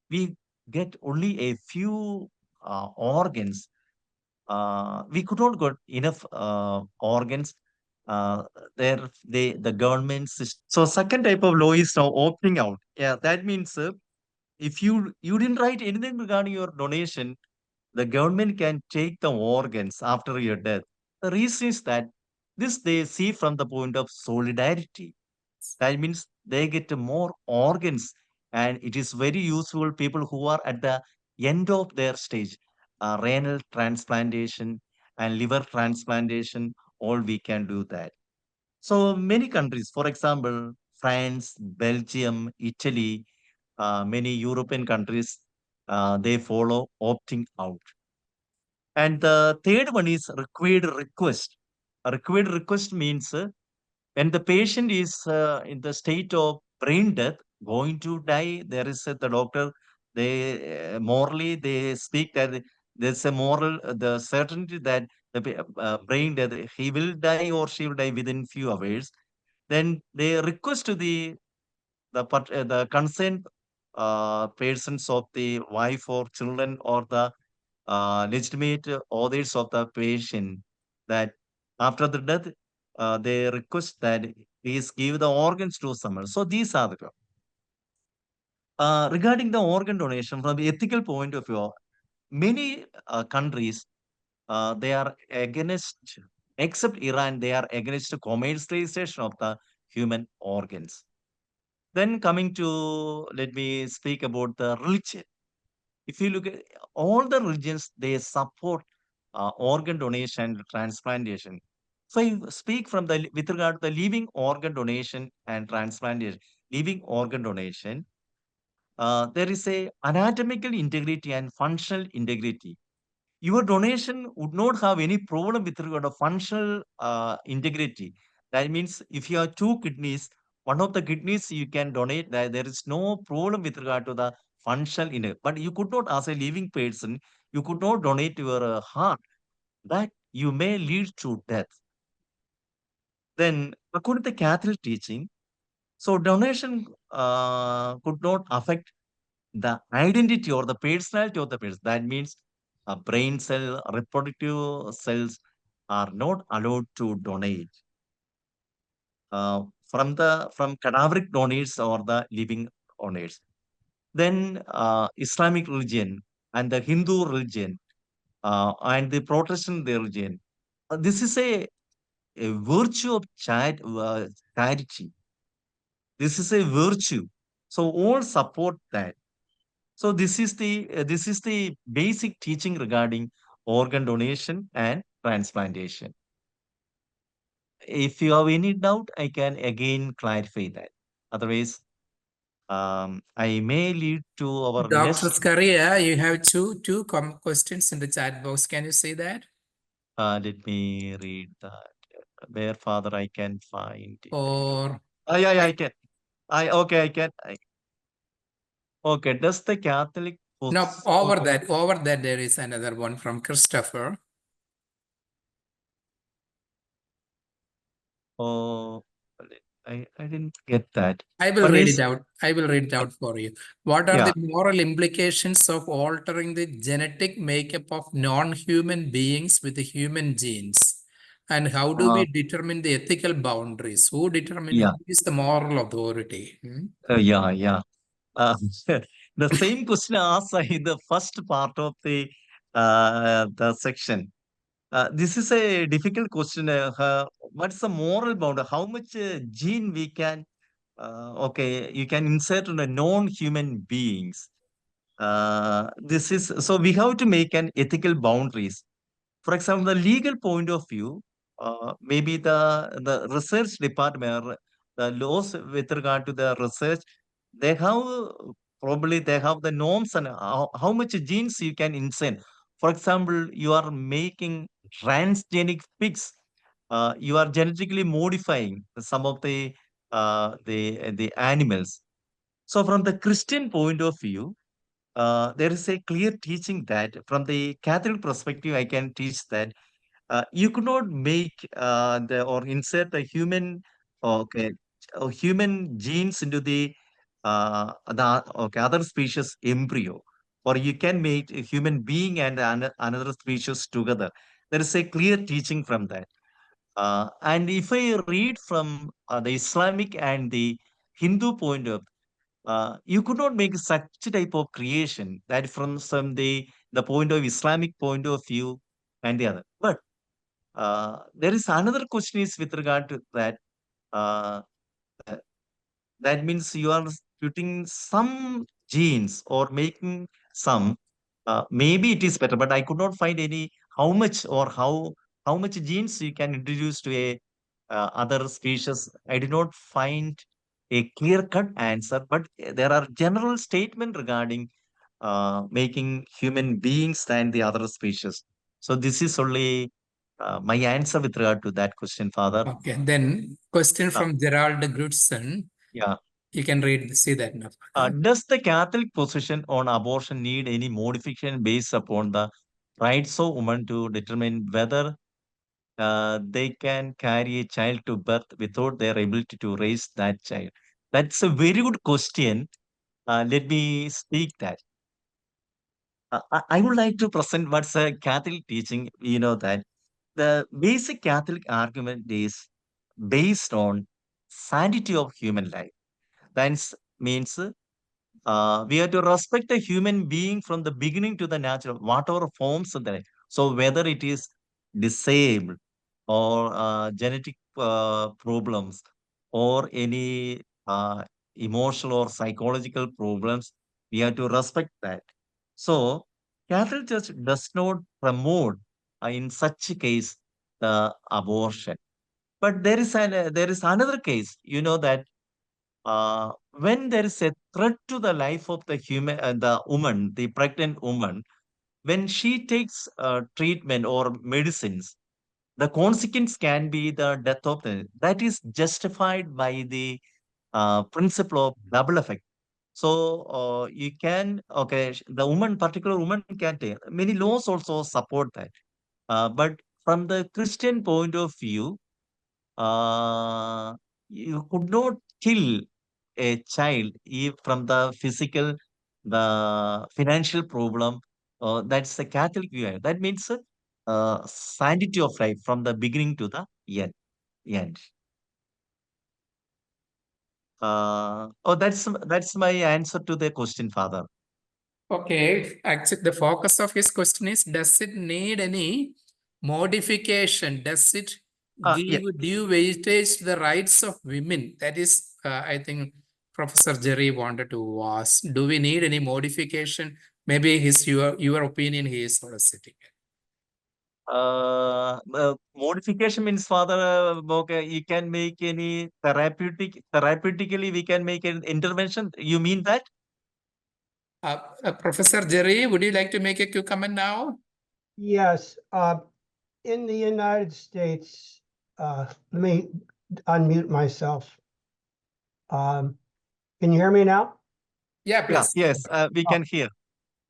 we get only a few organs. We could not get enough organs. Uh, there, the government system. So second type of law is now opting out. Yeah, that means if you didn't write anything regarding your donation, the government can take the organs after your death. The reason is that this they see from the point of solidarity. That means they get more organs, and it is very useful people who are at the end of their stage. Renal transplantation and liver transplantation, all we can do that. So many countries, for example, France, Belgium, Italy, many European countries, they follow opting out. And the third one is required request. A required request means when the patient is in the state of brain death, going to die, there is the doctor, they morally, they speak that there's a moral, the certainty that the brain death, he will die or she will die within few hours. Then they request to the concerned persons of the wife or children or the legitimate authors of the patient that after the death, they request that please give the organs to someone. So these are the regarding the organ donation from the ethical point of view. Many countries they are against, except Iran, they are against commercialization of the human organs. Then coming to, let me speak about the religion. If you look at all the religions, they support organ donation and transplantation. So I speak from the with regard to the living organ donation and transplantation. Living organ donation, there is a anatomical integrity and functional integrity. Your donation would not have any problem with regard to functional integrity. That means if you have two kidneys, one of the kidneys you can donate, that there is no problem with regard to the functional integrity. But you could not, as a living person, you could not donate your heart. That you may lead to death. Then, according to the Catholic teaching, so donation could not affect the identity or the personality of the person. That means a brain cell, reproductive cells are not allowed to donate from cadaveric donors or the living donors. Then Islamic religion and the Hindu religion and the Protestant religion. This is a virtue of charity. This is a virtue. So all support that. So this is the basic teaching regarding organ donation and transplantation. If you have any doubt, I can again clarify that. Otherwise, I may lead to our Dr. next. Scaria, you have two questions in the chat box. Can you see that? Let me read that. Where, Father, I can find it. Or Yeah, I can. Okay, I can. Okay, does the Catholic no, okay. over that there is another one from Christopher. Oh, I didn't get that. I will But read is it out. I will read it out for you. What are the yeah. moral implications of altering the genetic makeup of non-human beings with the human genes? And how do Uh, we determine the ethical boundaries? Who determine yeah. who is the moral authority? Hmm? Yeah. Uh, the same question asked in the first part of the section. This is a difficult question. What's the moral bound? How much gene we can? Okay, you can insert in a non-human beings. This is so we have to make an ethical boundaries. For example, the legal point of view, maybe the research department, or the laws with regard to the research, they have probably they have the norms and how much genes you can insert. For example, you are making transgenic pigs. You are genetically modifying some of the animals. So from the Christian point of view, there is a clear teaching that from the Catholic perspective, I can teach that you could not make or insert the okay, human genes into the okay, other species embryo, or you can make a human being and another species together. There is a clear teaching from that. And if I read from the Islamic and the Hindu point of you could not make such type of creation that from the point of Islamic point of view and the other. But there is another question is with regard to that. Uh, uh, that means you are putting some genes or making some. Maybe it is better, but I could not find any how much or how much genes you can introduce to a other species. I did not find a clear-cut answer, but there are general statement regarding making human beings than the other species. So this is only my answer with regard to that question, Father. Okay, then question Uh, from Gerald Goodson. yeah. You can see that now. Does the Catholic position on abortion need any modification based upon the rights of women to determine whether they can carry a child to birth without their ability to raise that child? That's a very good question. Let me speak that. I would like to present what's a Catholic teaching. You know that the basic Catholic argument is based on sanctity of human life. That means we have to respect the human being from the beginning to the natural, whatever forms of the. So whether it is disabled or genetic problems or any emotional or psychological problems, we have to respect that. So Catholic Church does not promote in such a case the abortion. But there is another case, you know that when there is a threat to the life of the woman, the pregnant woman, when she takes treatment or medicines, the consequence can be the death of the. That is justified by the principle of double effect. So you can okay, the woman, particular woman can take. Many laws also support that. But from the Christian point of view, uh, you could not kill a child from the physical, the financial problem. That's the Catholic view. That means sanctity of life from the beginning to the end. end. That's my answer to the question, Father. Okay, actually, the focus of his question is, does it need any modification? Does it Yeah. give due weightage to the rights of women? That is, I think Professor Jerry wanted to ask, do we need any modification? Maybe your opinion he is soliciting. Modification means, Father, okay, you can make any therapeutically, we can make an intervention. You mean that? Professor Jerry, would you like to make a quick comment now? Yes, in the United States, let me unmute myself. Can you hear me now? Yeah, Yeah, please. yes, we can hear.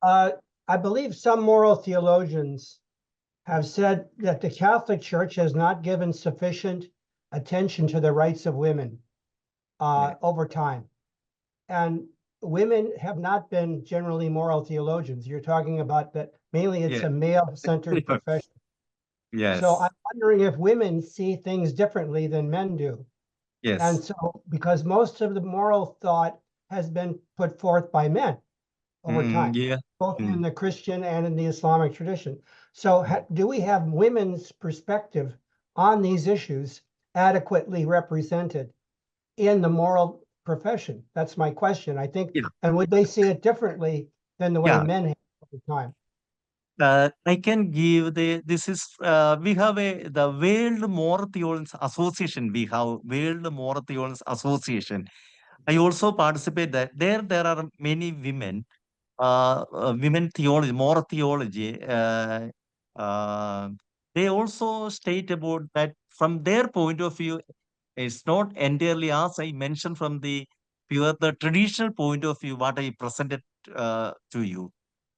I believe some moral theologians have said that the Catholic Church has not given sufficient attention to the rights of women over time. And women have not been generally moral theologians. You're talking about that mainly it's Yeah. a male-centered profession. Yes. So I'm wondering if women see things differently than men do. Yes. And so, because most of the moral thought has been put forth by men over time, Yeah. both in the Christian and in the Islamic tradition. So do we have women's perspective on these issues adequately represented in the moral profession? That's my question, I think. Yeah. And would they see it differently than the way Yeah. men have over time? I can give this is we have the World Moral Theologians Association. We have World Moral Theologians Association. I also participate that there are many women, women theology, moral theology. They also state about that from their point of view. It's not entirely as I mentioned from the traditional point of view what I presented to you.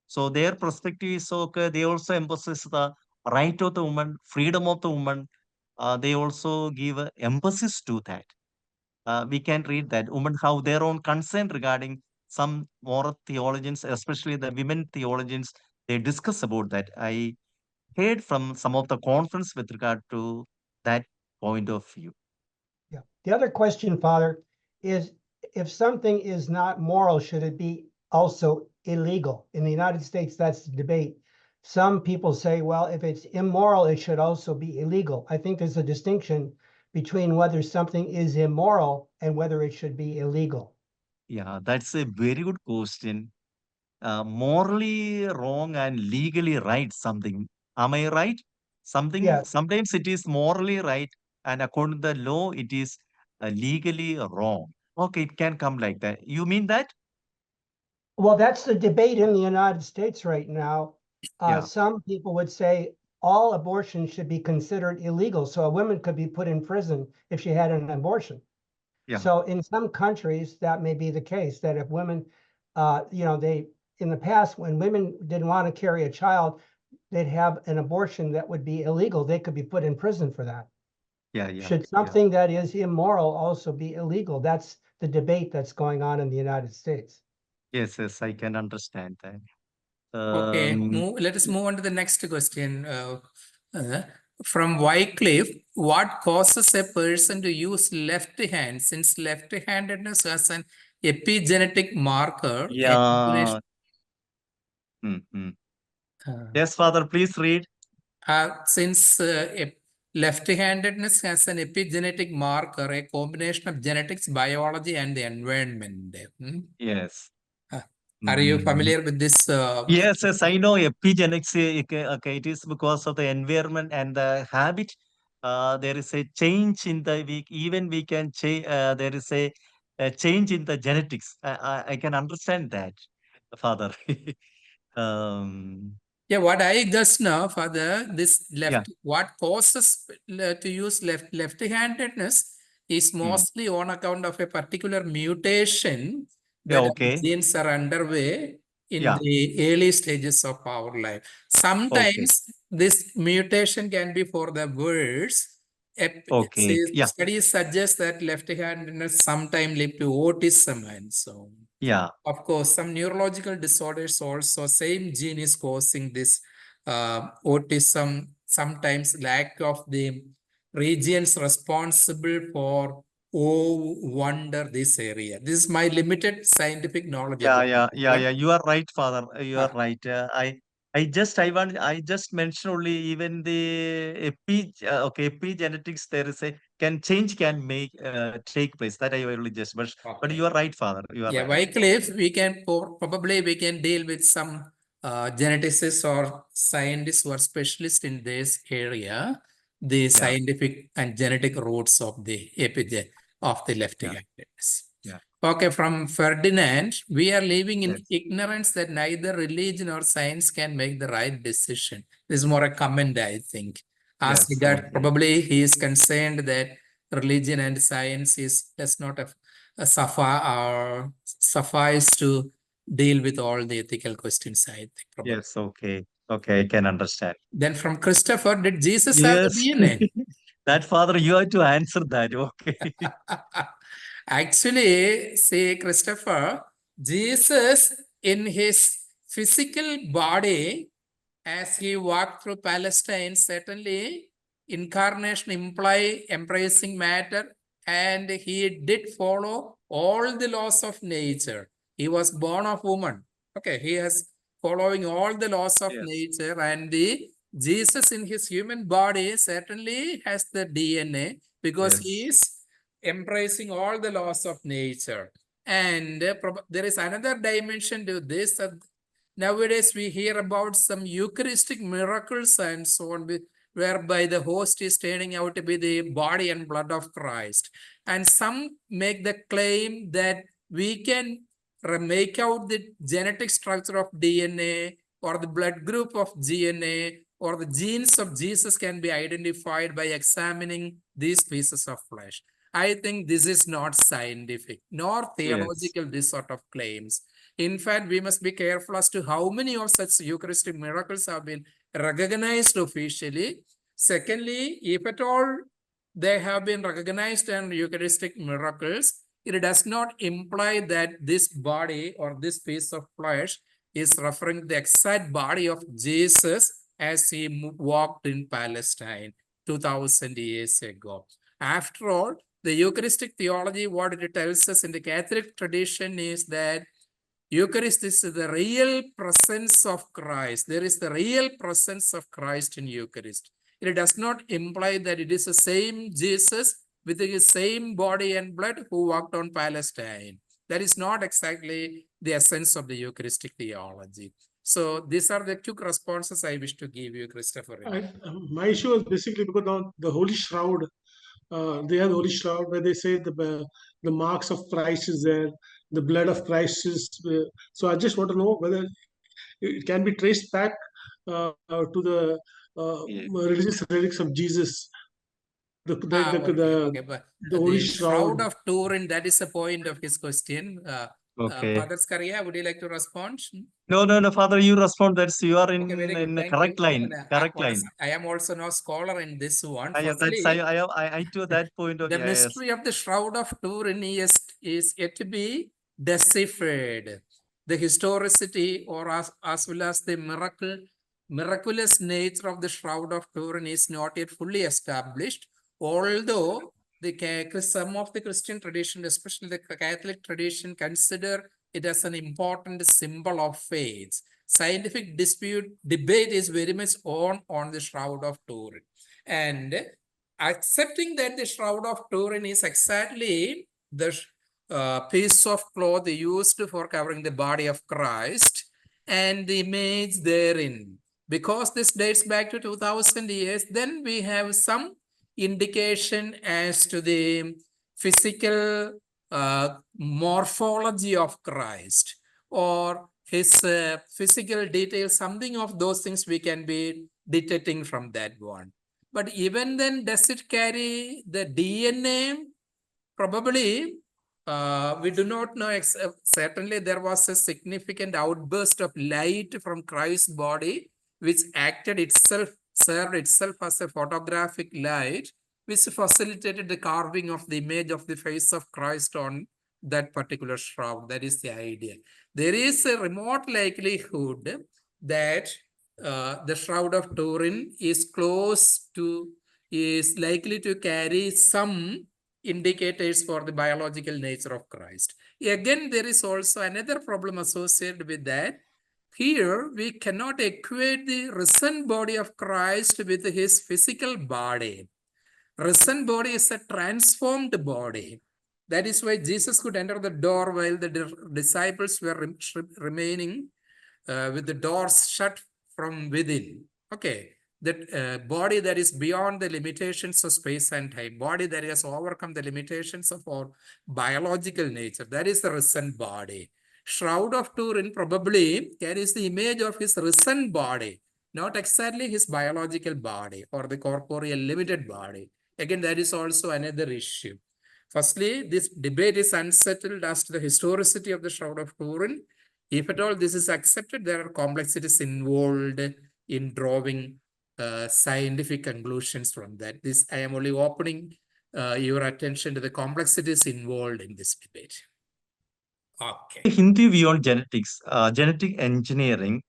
So their perspective is okay. They also emphasize the right of the woman, freedom of the woman. They also give a emphasis to that. We can read that women have their own concern regarding some moral theologians, especially the women theologians. They discuss about that. I heard from some of the conference with regard to that point of view. Yeah. The other question, Father, is if something is not moral, should it be also illegal? In the United States, that's the debate. Some people say, well, if it's immoral, it should also be illegal. I think there's a distinction between whether something is immoral and whether it should be illegal. Yeah, that's a very good question. Morally wrong and legally right something. Am I right? Something Yeah. sometimes it is morally right, and according to the law, it is legally wrong. Okay, it can come like that. You mean that? Well, that's the debate in the United States right now. Yeah, Some people would say all abortions should be considered illegal. So a woman could be put in prison if she had an abortion. yeah, So in some countries, that may be the case, that if women, in the past, when women didn't want to carry a child, they'd have an abortion that would be illegal. They could be put in prison for that. yeah, yeah, Should yeah. something that is immoral also be illegal? That's the debate that's going on in the United States. Yes, yes, I can understand that. Okay, let us move on to the next question. From Wycliffe, what causes a person to use left hand, since left-handedness has an epigenetic marker, a combination, Yeah. Mhm. Yes, Father, please read. since left-handedness has an epigenetic marker, a combination of genetics, biology, and the environment. Yes. Are you Mhm. familiar with this? Yes, yes, I know epigenetics. Okay, it is because of the environment and the habit. There is a change in the week. Even we can change. There is a change in the genetics. I can understand that, Father. um, Yeah, what I just know, Father, this yeah. what causes to use left-handedness is Mm. mostly on account of a particular mutation Yeah. that our Okay. genes are underway in Yeah. the early stages of our life. Okay. Sometimes this mutation can be for the worse. Okay. Yeah. Studies suggest that left-handedness sometimes lead to autism and so on. Yeah. Of course, some neurological disorders also, same gene is causing this autism, sometimes lack of the regions responsible for wonder this area. This is my limited scientific knowledge Yeah, about yeah, this yeah, one. yeah. You are right, Father. You are Uh, right. I just mentioned only even the okay, epigenetics. There is a can make take place. That I only just, but you okay. are right, Father. You are Yeah, right. Wycliffe, we can probably we can deal with some geneticists or scientists who are specialists in this area, the Yeah, scientific and genetic roots of the epigen of the yeah, left-handedness. yeah. Okay, from Ferdinand, we are living in Yes, ignorance that neither religion or science can make the right decision. This is more a comment, I think. As yes. regard, Okay. probably he is concerned that religion and science does not have suffice to deal with all the ethical questions, I think, probably. Yes. Okay. Okay. I can understand. Then from Christopher, did Jesus have the Yes. DNA? That, Father, you have to answer that. Okay. Actually, see, Christopher, Jesus in his physical body, as he walked through Palestine, certainly incarnation imply embracing matter, and he did follow all the laws of nature. He was born of woman. Okay, he is following all the laws of Yes. nature, and the Jesus in his human body certainly has the DNA because he Yes. is embracing all the laws of nature. And there is another dimension to this. Nowadays, we hear about some Eucharistic miracles and so on. whereby the host is turning out to be the body and blood of Christ. And some make the claim that we can make out the genetic structure of DNA or the blood group of DNA or the genes of Jesus can be identified by examining these pieces of flesh. I think this is not scientific nor Yes. theological, this sort of claims. In fact, we must be careful as to how many of such Eucharistic miracles have been recognized officially. Secondly, if at all they have been recognized as Eucharistic miracles, it does not imply that this body or this piece of flesh is referring to the exact body of Jesus as he walked in Palestine 2000 years ago. After all, the Eucharistic theology, what it tells us in the Catholic tradition is that Eucharist is the real presence of Christ. There is the real presence of Christ in Eucharist. It does not imply that it is the same Jesus with his same body and blood who walked on Palestine. That is not exactly the essence of the Eucharistic theology. So these are the quick responses I wish to give you, Christopher. My issue is basically because now the Holy Shroud, they have the Holy Shroud where they say the marks of Christ is there, the blood of Christ is. So I just want to know whether it can be traced back to the Yeah. religious relics of Jesus. Okay. But the Holy the Shroud. Shroud of Turin, that is the point of his question. Okay. Father Scaria, would you like to respond? No, Father, you respond. That's you are Okay, very good. in the Thank correct you. line. Correct line. I am also no scholar in this one. Yeah, that's Firstly, I to that point of the yes. mystery of the Shroud of Turin is yet to be deciphered. The historicity or as well as the miraculous nature of the Shroud of Turin is not yet fully established, although some of the Christian tradition, especially the Catholic tradition, consider it as an important symbol of faith. Scientific debate is very much on the Shroud of Turin. And accepting that the Shroud of Turin is exactly the piece of cloth used for covering the body of Christ and the image therein. Because this dates back to 2000 years, then we have some indication as to the physical morphology of Christ or his physical details. Something of those things we can be detecting from that one. But even then, does it carry the DNA? Probably, we do not know. Certainly, there was a significant outburst of light from Christ's body, which served itself as a photographic light, which facilitated the carving of the image of the face of Christ on that particular shroud. That is the idea. There is a remote likelihood that the Shroud of Turin is likely to carry some indicators for the biological nature of Christ. Again, there is also another problem associated with that. Here, we cannot equate the risen body of Christ with his physical body. Risen body is a transformed body. That is why Jesus could enter the door while the disciples were remaining with the doors shut from within. Okay, that body that is beyond the limitations of space and time, body that has overcome the limitations of our biological nature, that is the risen body. Shroud of Turin probably carries the image of his risen body, not exactly his biological body or the corporeal limited body. Again, that is also another issue. Firstly, this debate is unsettled as to the historicity of the Shroud of Turin. If at all this is accepted, there are complexities involved in drawing scientific conclusions from that. I am only opening your attention to the complexities involved in this debate. Okay. Hindu view on genetics, genetic engineering,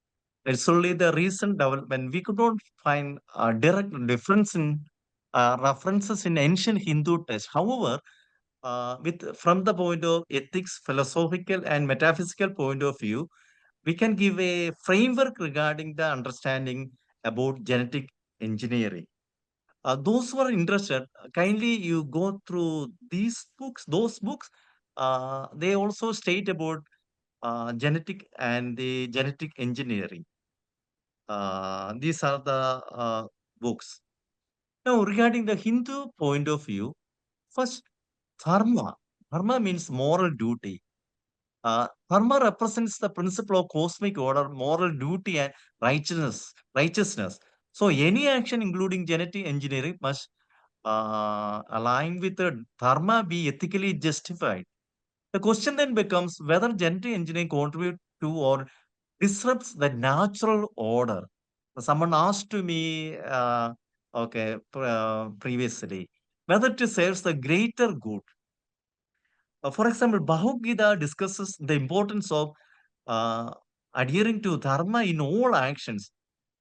it's only the recent development. We could not find a direct difference in references in ancient Hindu texts. However, from the point of ethics, philosophical and metaphysical point of view, we can give a framework regarding the understanding about genetic engineering. Those who are interested, kindly you go through those books. They also state about genetic and the genetic engineering. These are the books. Now, regarding the Hindu point of view, first, dharma. Dharma means moral duty. Dharma represents the principle of cosmic order, moral duty, and righteousness. Righteousness. So, any action, including genetic engineering, must align with the dharma, be ethically justified. The question then becomes whether genetic engineering contributes to or disrupts the natural order. Someone asked to me, previously, whether it serves the greater good. For example, Bhagavad Gita discusses the importance of uh, adhering to dharma in all actions.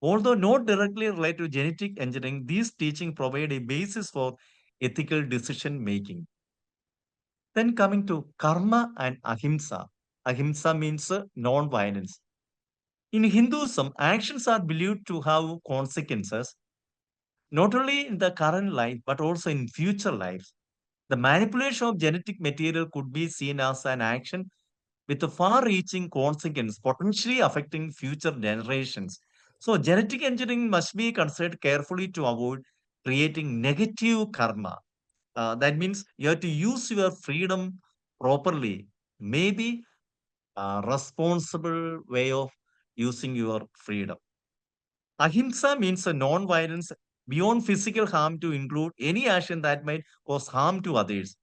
Although not directly related to genetic engineering, these teachings provide a basis for ethical decision making. Then coming to karma and ahimsa. Ahimsa means non-violence. In Hinduism, actions are believed to have consequences, not only in the current life, but also in future lives. The manipulation of genetic material could be seen as an action with a far-reaching consequence, potentially affecting future generations. So, genetic engineering must be considered carefully to avoid creating negative karma. That means you have to use your freedom properly. Maybe a responsible way of using your freedom. Ahimsa means a non-violence beyond physical harm to include any action that might cause harm to others,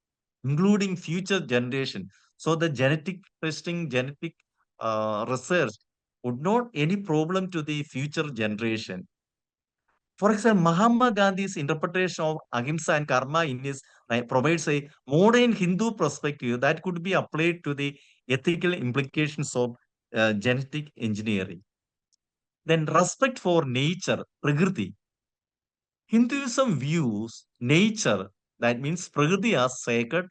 including future generation. So the genetic testing, genetic research would not any problem to the future generation. For example, Mahatma Gandhi's interpretation of ahimsa and karma in his provides a modern Hindu perspective that could be applied to the ethical implications of genetic engineering. Then respect for nature, prakriti. Hinduism views nature, that means prakriti, as sacred.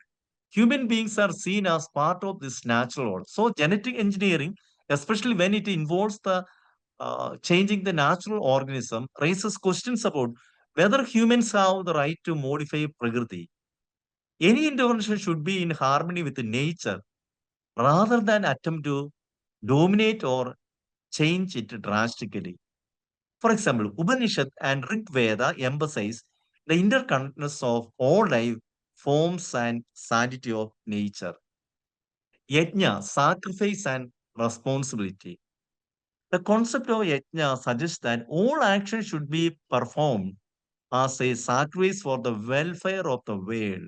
Human beings are seen as part of this natural order. So genetic engineering, especially when it involves the changing the natural organism, raises questions about whether humans have the right to modify prakriti. Any intervention should be in harmony with nature rather than attempt to dominate or change it drastically. For example, Upanishad and Rig Veda emphasize the interconnectedness of all life forms and sanctity of nature. Yajna, sacrifice and responsibility. The concept of yajna suggests that all action should be performed as a sacrifice for the welfare of the world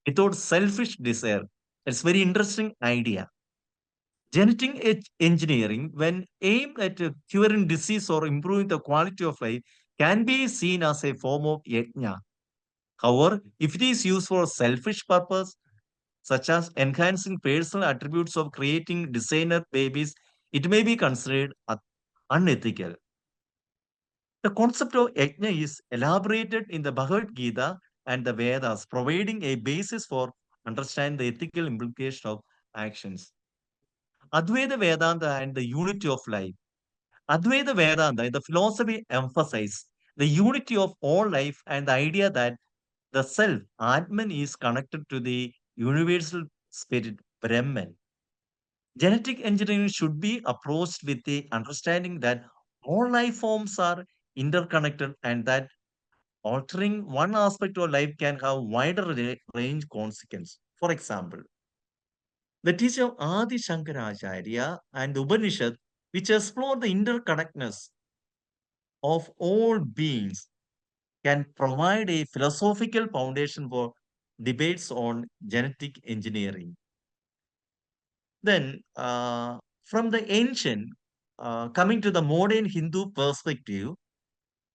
without selfish desire. It's very interesting idea. Genetic engineering, when aimed at curing disease or improving the quality of life, can be seen as a form of yajna. However, if it is used for selfish purpose, such as enhancing personal attributes of creating designer babies, it may be considered unethical. The concept of yajna is elaborated in the Bhagavad Gita and the Vedas, providing a basis for understanding the ethical implication of actions. Advaita Vedanta and the unity of life. Advaita Vedanta, the philosophy emphasizes the unity of all life and the idea that the self, Atman, is connected to the universal spirit, Brahman. Genetic engineering should be approached with the understanding that all life forms are interconnected and that altering one aspect of life can have wider range consequence. For example, the teaching of Adi Shankaracharya and the Upanishad, which explore the interconnectedness of all beings, can provide a philosophical foundation for debates on genetic engineering. Then, from the ancient, coming to the modern Hindu perspective,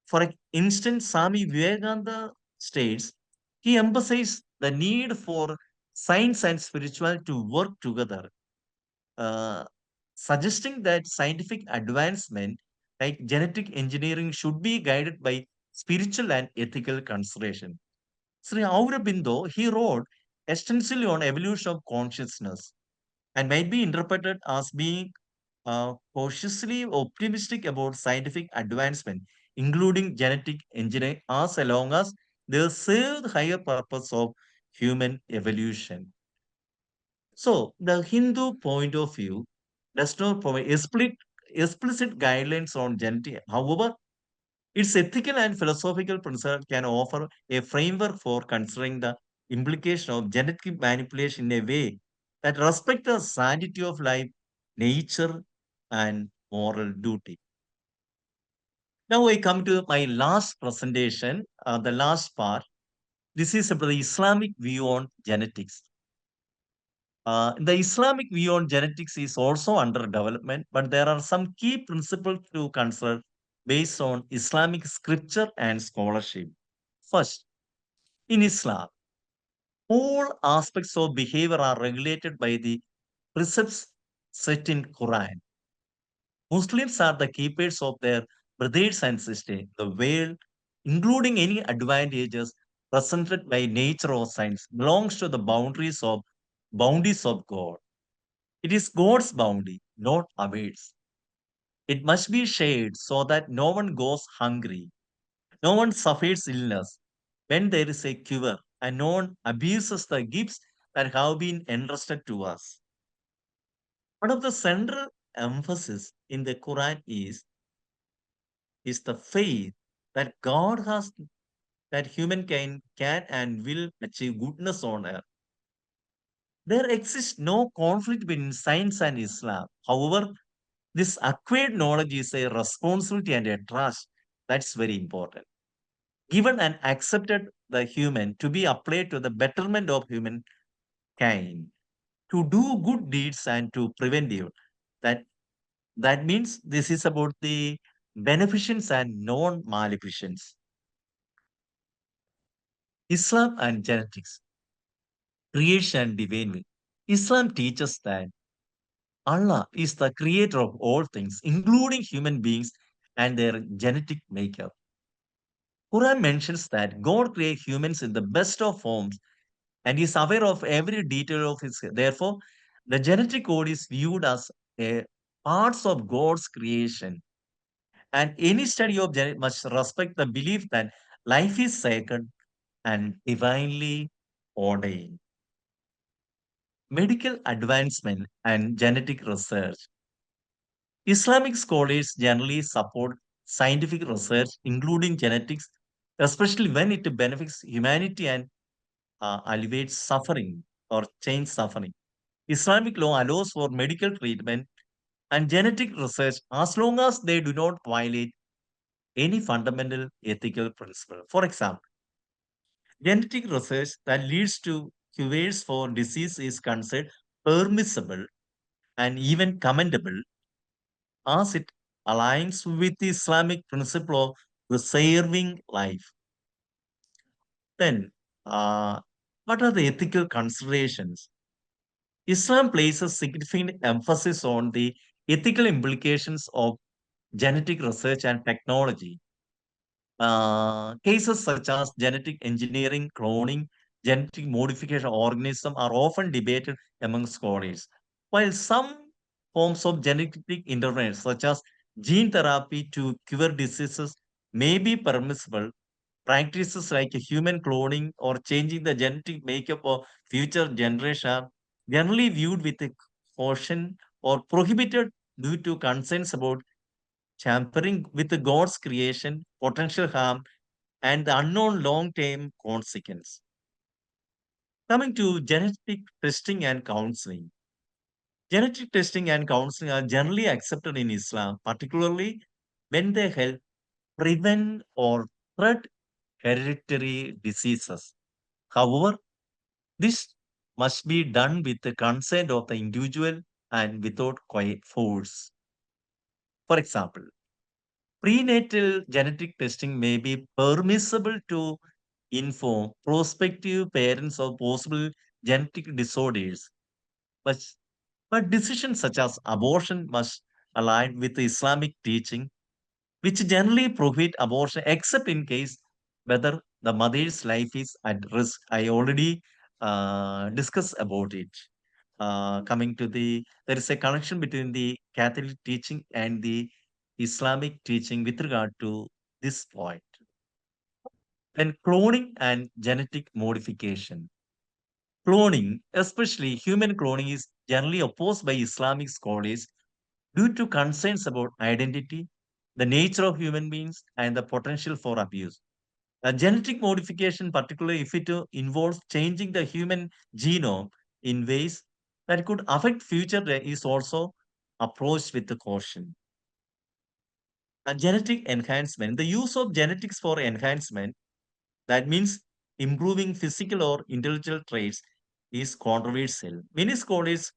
for instance, Swami Vivekananda states he emphasized the need for science and spirituality to work together, uh, suggesting that scientific advancement like genetic engineering should be guided by spiritual and ethical consideration. Sri Aurobindo, he wrote extensively on evolution of consciousness and might be interpreted as being cautiously optimistic about scientific advancement, including genetic engineering, as long as they serve the higher purpose of human evolution. So, the Hindu point of view does not provide explicit guidelines on genetic. However, Its ethical and philosophical principles can offer a framework for considering the implication of genetic manipulation in a way that respects the sanctity of life, nature, and moral duty. Now I come to my last presentation, the last part. This is about the Islamic view on genetics. The Islamic view on genetics is also under development, but there are some key principles to consider based on Islamic scripture and scholarship. First, in Islam, all aspects of behavior are regulated by the precepts set in Quran. Muslims are the keepers of their brothers and sisters. The world, including any advantages presented by nature or science, belongs to the boundaries of God. It is God's bounty, not ours. It must be shared so that no one goes hungry, no one suffers illness when there is a cure, and no one abuses the gifts that have been entrusted to us. One of the central emphasis in the Quran is the faith that God has that humankind can and will achieve goodness on earth. There exists no conflict between science and Islam. However, this acquired knowledge is a responsibility and a trust. That's very important. Given and accepted the human to be applied to the betterment of humankind, to do good deeds and to prevent evil. That that means this is about the beneficence and non-maleficence. Islam and genetics, creation and divine will. Islam teaches that Allah is the creator of all things, including human beings and their genetic makeup. Quran mentions that God created humans in the best of forms and is aware of every detail of his. Therefore, the genetic code is viewed as a parts of God's creation. And any study of genetics must respect the belief that life is sacred and divinely ordained. Medical advancement and genetic research. Islamic scholars generally support scientific research, including genetics, especially when it benefits humanity and alleviates suffering or change suffering. Islamic law allows for medical treatment and genetic research as long as they do not violate any fundamental ethical principle. For example, genetic research that leads to cures for disease is considered permissible and even commendable as it aligns with the Islamic principle of preserving life. Then, what are the ethical considerations? Islam places significant emphasis on the ethical implications of genetic research and technology. Cases such as genetic engineering, cloning, genetic modification of organisms are often debated among scholars. While some forms of genetic intervention, such as gene therapy to cure diseases, may be permissible, practices like human cloning or changing the genetic makeup of future generations are generally viewed with a caution or prohibited due to concerns about tampering with God's creation, potential harm, and the unknown long-term consequence. Coming to genetic testing and counseling. Genetic testing and counseling are generally accepted in Islam, particularly when they help prevent or treat hereditary diseases. However, this must be done with the consent of the individual and without quiet force. For example, prenatal genetic testing may be permissible to inform prospective parents of possible genetic disorders, but, but decisions such as abortion must align with the Islamic teaching, which generally prohibit abortion except in case whether the mother's life is at risk. I already discussed about it. Coming to there is a connection between the Catholic teaching and the Islamic teaching with regard to this point. Then cloning and genetic modification. Cloning, especially human cloning, is generally opposed by Islamic scholars due to concerns about identity, the nature of human beings, and the potential for abuse. Genetic modification, particularly if it involves changing the human genome in ways that could affect future, is also approached with caution. Genetic enhancement, the use of genetics for enhancement, that means improving physical or intellectual traits, is controversial. Many scholars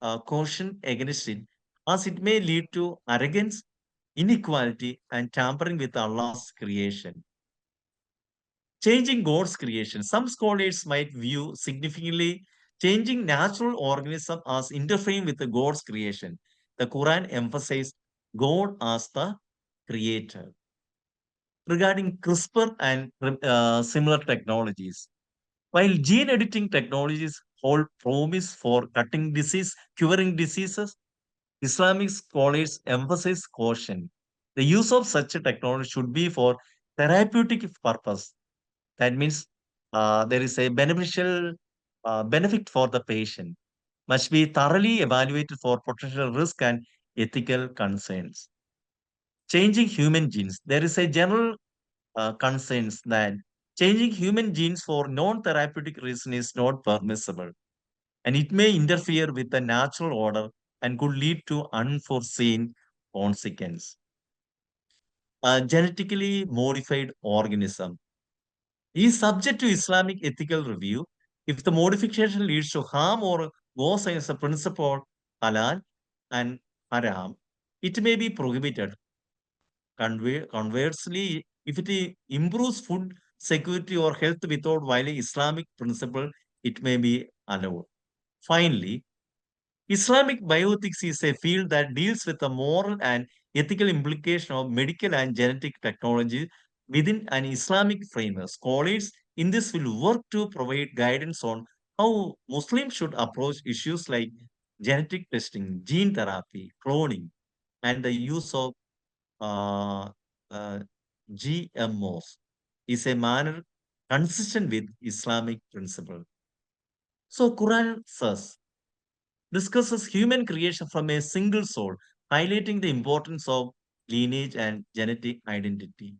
caution against it as it may lead to arrogance, inequality, and tampering with Allah's creation. Changing God's creation. Some scholars might view significantly changing natural organism as interfering with the God's creation. The Quran emphasizes God as the creator. Regarding CRISPR and similar technologies, while gene editing technologies hold promise for cutting disease, curing diseases, Islamic scholars emphasize caution. The use of such a technology should be for therapeutic purpose. That means there is a beneficial benefit for the patient. Must be thoroughly evaluated for potential risk and ethical concerns. Changing human genes. There is a general concerns that changing human genes for non-therapeutic reason is not permissible, and it may interfere with the natural order and could lead to unforeseen consequences. A genetically modified organism is subject to Islamic ethical review. If the modification leads to harm or goes against the principle halal and haram, it may be prohibited. Conversely, if it improves food security or health without violating Islamic principle, it may be allowed. Finally, Islamic bioethics is a field that deals with the moral and ethical implication of medical and genetic technology within an Islamic framework. Scholars in this will work to provide guidance on how Muslims should approach issues like genetic testing, gene therapy, cloning, and the use of uh, uh, GMOs is a manner consistent with Islamic principle. So Quran says discusses human creation from a single soul, highlighting the importance of lineage and genetic identity.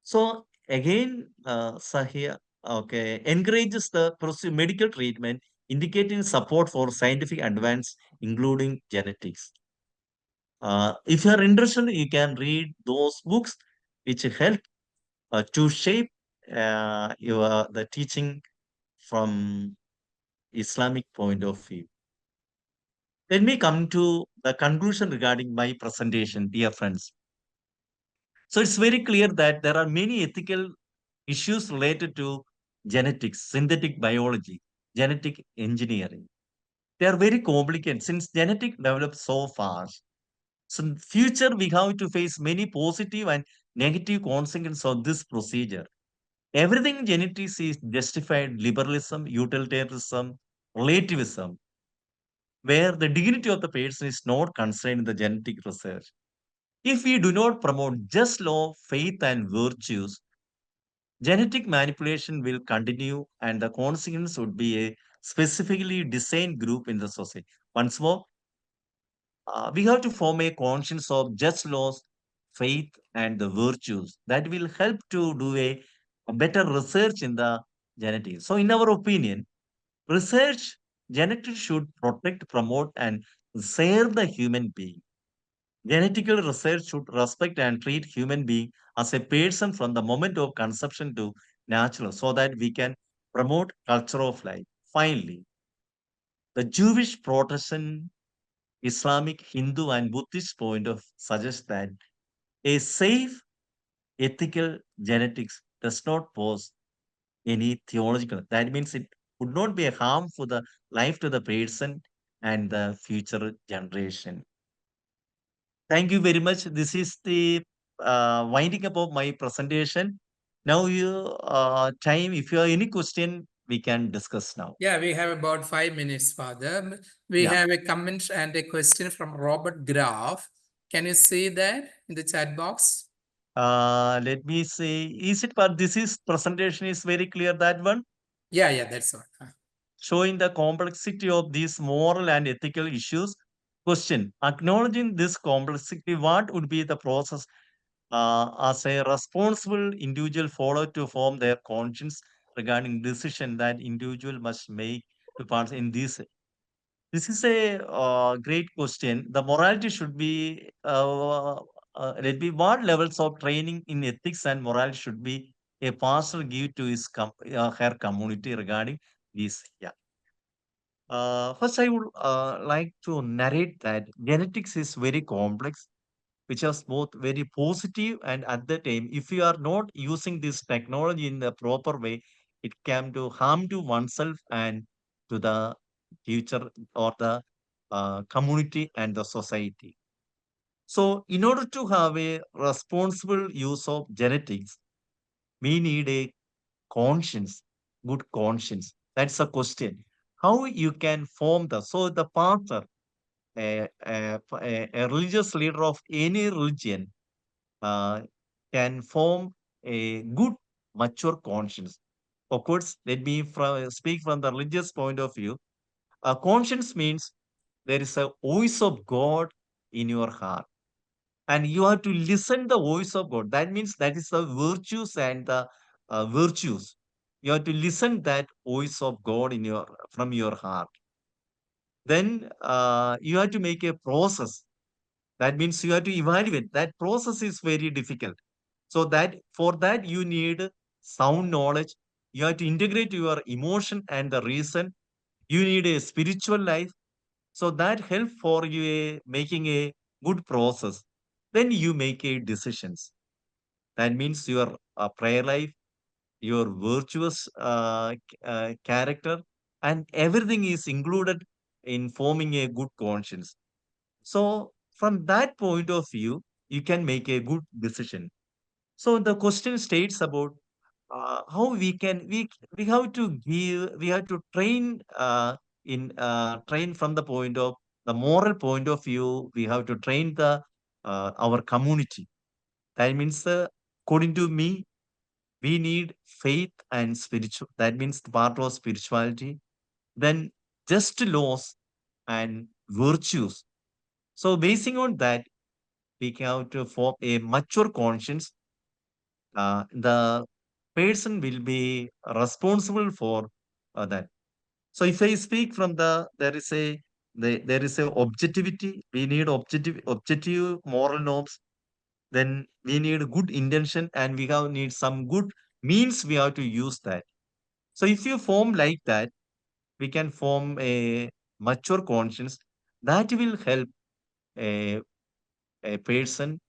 So again, Sahia encourages the medical treatment, indicating support for scientific advance, including genetics. If you are interested, you can read those books which help to shape your the teaching from Islamic point of view. Let me come to the conclusion regarding my presentation, dear friends. So it's very clear that there are many ethical issues related to genetics, synthetic biology, genetic engineering. They are very complicated since genetic develops so fast. So in future, we have to face many positive and negative consequences of this procedure. Everything in genetics is justified liberalism, utilitarianism, relativism, where the dignity of the person is not constrained in the genetic research. If we do not promote just law, faith, and virtues, genetic manipulation will continue, and the consequence would be a specifically designed group in the society. Once more, we have to form a conscience of just laws, faith, and the virtues that will help to do a better research in the genetics. So, in our opinion, research genetics should protect, promote, and serve the human being. Genetical research should respect and treat human being as a person from the moment of conception to natural, so that we can promote culture of life. Finally, the Jewish, Protestant, Islamic, Hindu, and Buddhist point of suggest that a safe ethical genetics does not pose any theological. That means it would not be a harm for the life to the person and the future generation. Thank you very much. This is the winding up of my presentation. Now, you time. If you have any question, we can discuss now. Yeah, we have about 5 minutes, Father. We Yeah. have a comment and a question from Robert Graf. Can you see that in the chat box? Let me see. Is it? But this is presentation is very clear. That one Yeah, that's one. showing the complexity of these moral and ethical issues Question: acknowledging this complexity, what would be the process as a responsible individual follow to form their conscience regarding decision that individual must make to part in this? This is a great question. The morality should be, let be what levels of training in ethics and morality should be a pastor give to his her community regarding this. Yeah. First, I would like to narrate that genetics is very complex, which has both very positive and at the time, if you are not using this technology in the proper way, it can do harm to oneself and to the future or the community and the society. So, in order to have a responsible use of genetics, we need a conscience, good conscience. That's a question. How you can form so the pastor, a religious leader of any religion, uh, can form a good, mature conscience. Of course, let me speak from the religious point of view. A conscience means there is a voice of God in your heart, and you have to listen the voice of God. That means that is the virtues and the virtues. You have to listen that voice of God in your from your heart. Then you have to make a process. That means you have to evaluate. That process is very difficult. So that for that you need sound knowledge. You have to integrate your emotion and the reason. You need a spiritual life. So that help for you making a good process. Then you make a decisions. That means your prayer life, your virtuous character, and everything is included in forming a good conscience. So from that point of view, you can make a good decision. So the question states about how we have to train train from the point of the moral point of view. We have to train the our community. That means, according to me, we need faith and spiritual. That means the part of spirituality. Then just laws and virtues. So basing on that, we have to form a mature conscience. The person will be responsible for that. So if I speak from there is a objectivity. We need objective moral norms. Then we need good intention, and we have need some good means. We have to use that. So if you form like that, we can form a mature conscience that will help a, a person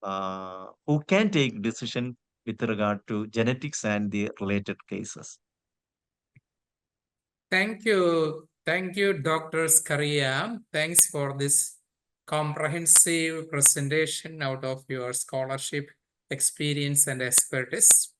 who can take decision with regard to genetics and the related cases. Thank you, Dr. Scaria. Thanks for this comprehensive presentation out of your scholarship, experience, and expertise.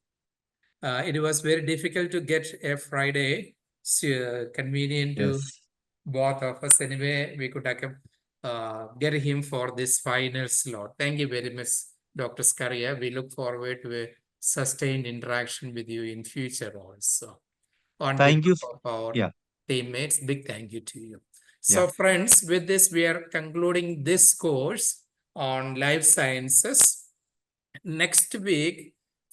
It was very difficult to get a Friday, so convenient to Yes. both of us. Anyway, we could get him for this final slot. Thank you very much, Dr. Scaria. We look forward to a sustained interaction with you in future also. On Thank you. behalf of our Yeah. teammates, big thank you to you. Yeah. So friends, with this, we are concluding this course on life sciences. Next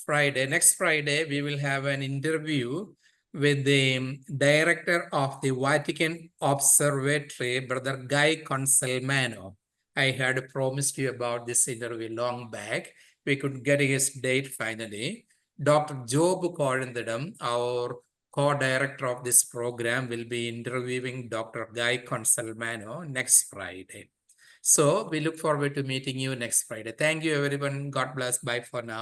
Friday, we will have an interview with the director of the Vatican Observatory, Brother Guy Consalmano. I had promised you about this interview long back. We could get his date finally. Dr. Job Korandadam, our co-director of this program, will be interviewing Dr. Guy Consalmano next Friday. So we look forward to meeting you next Friday. Thank you, everyone. God bless. Bye for now.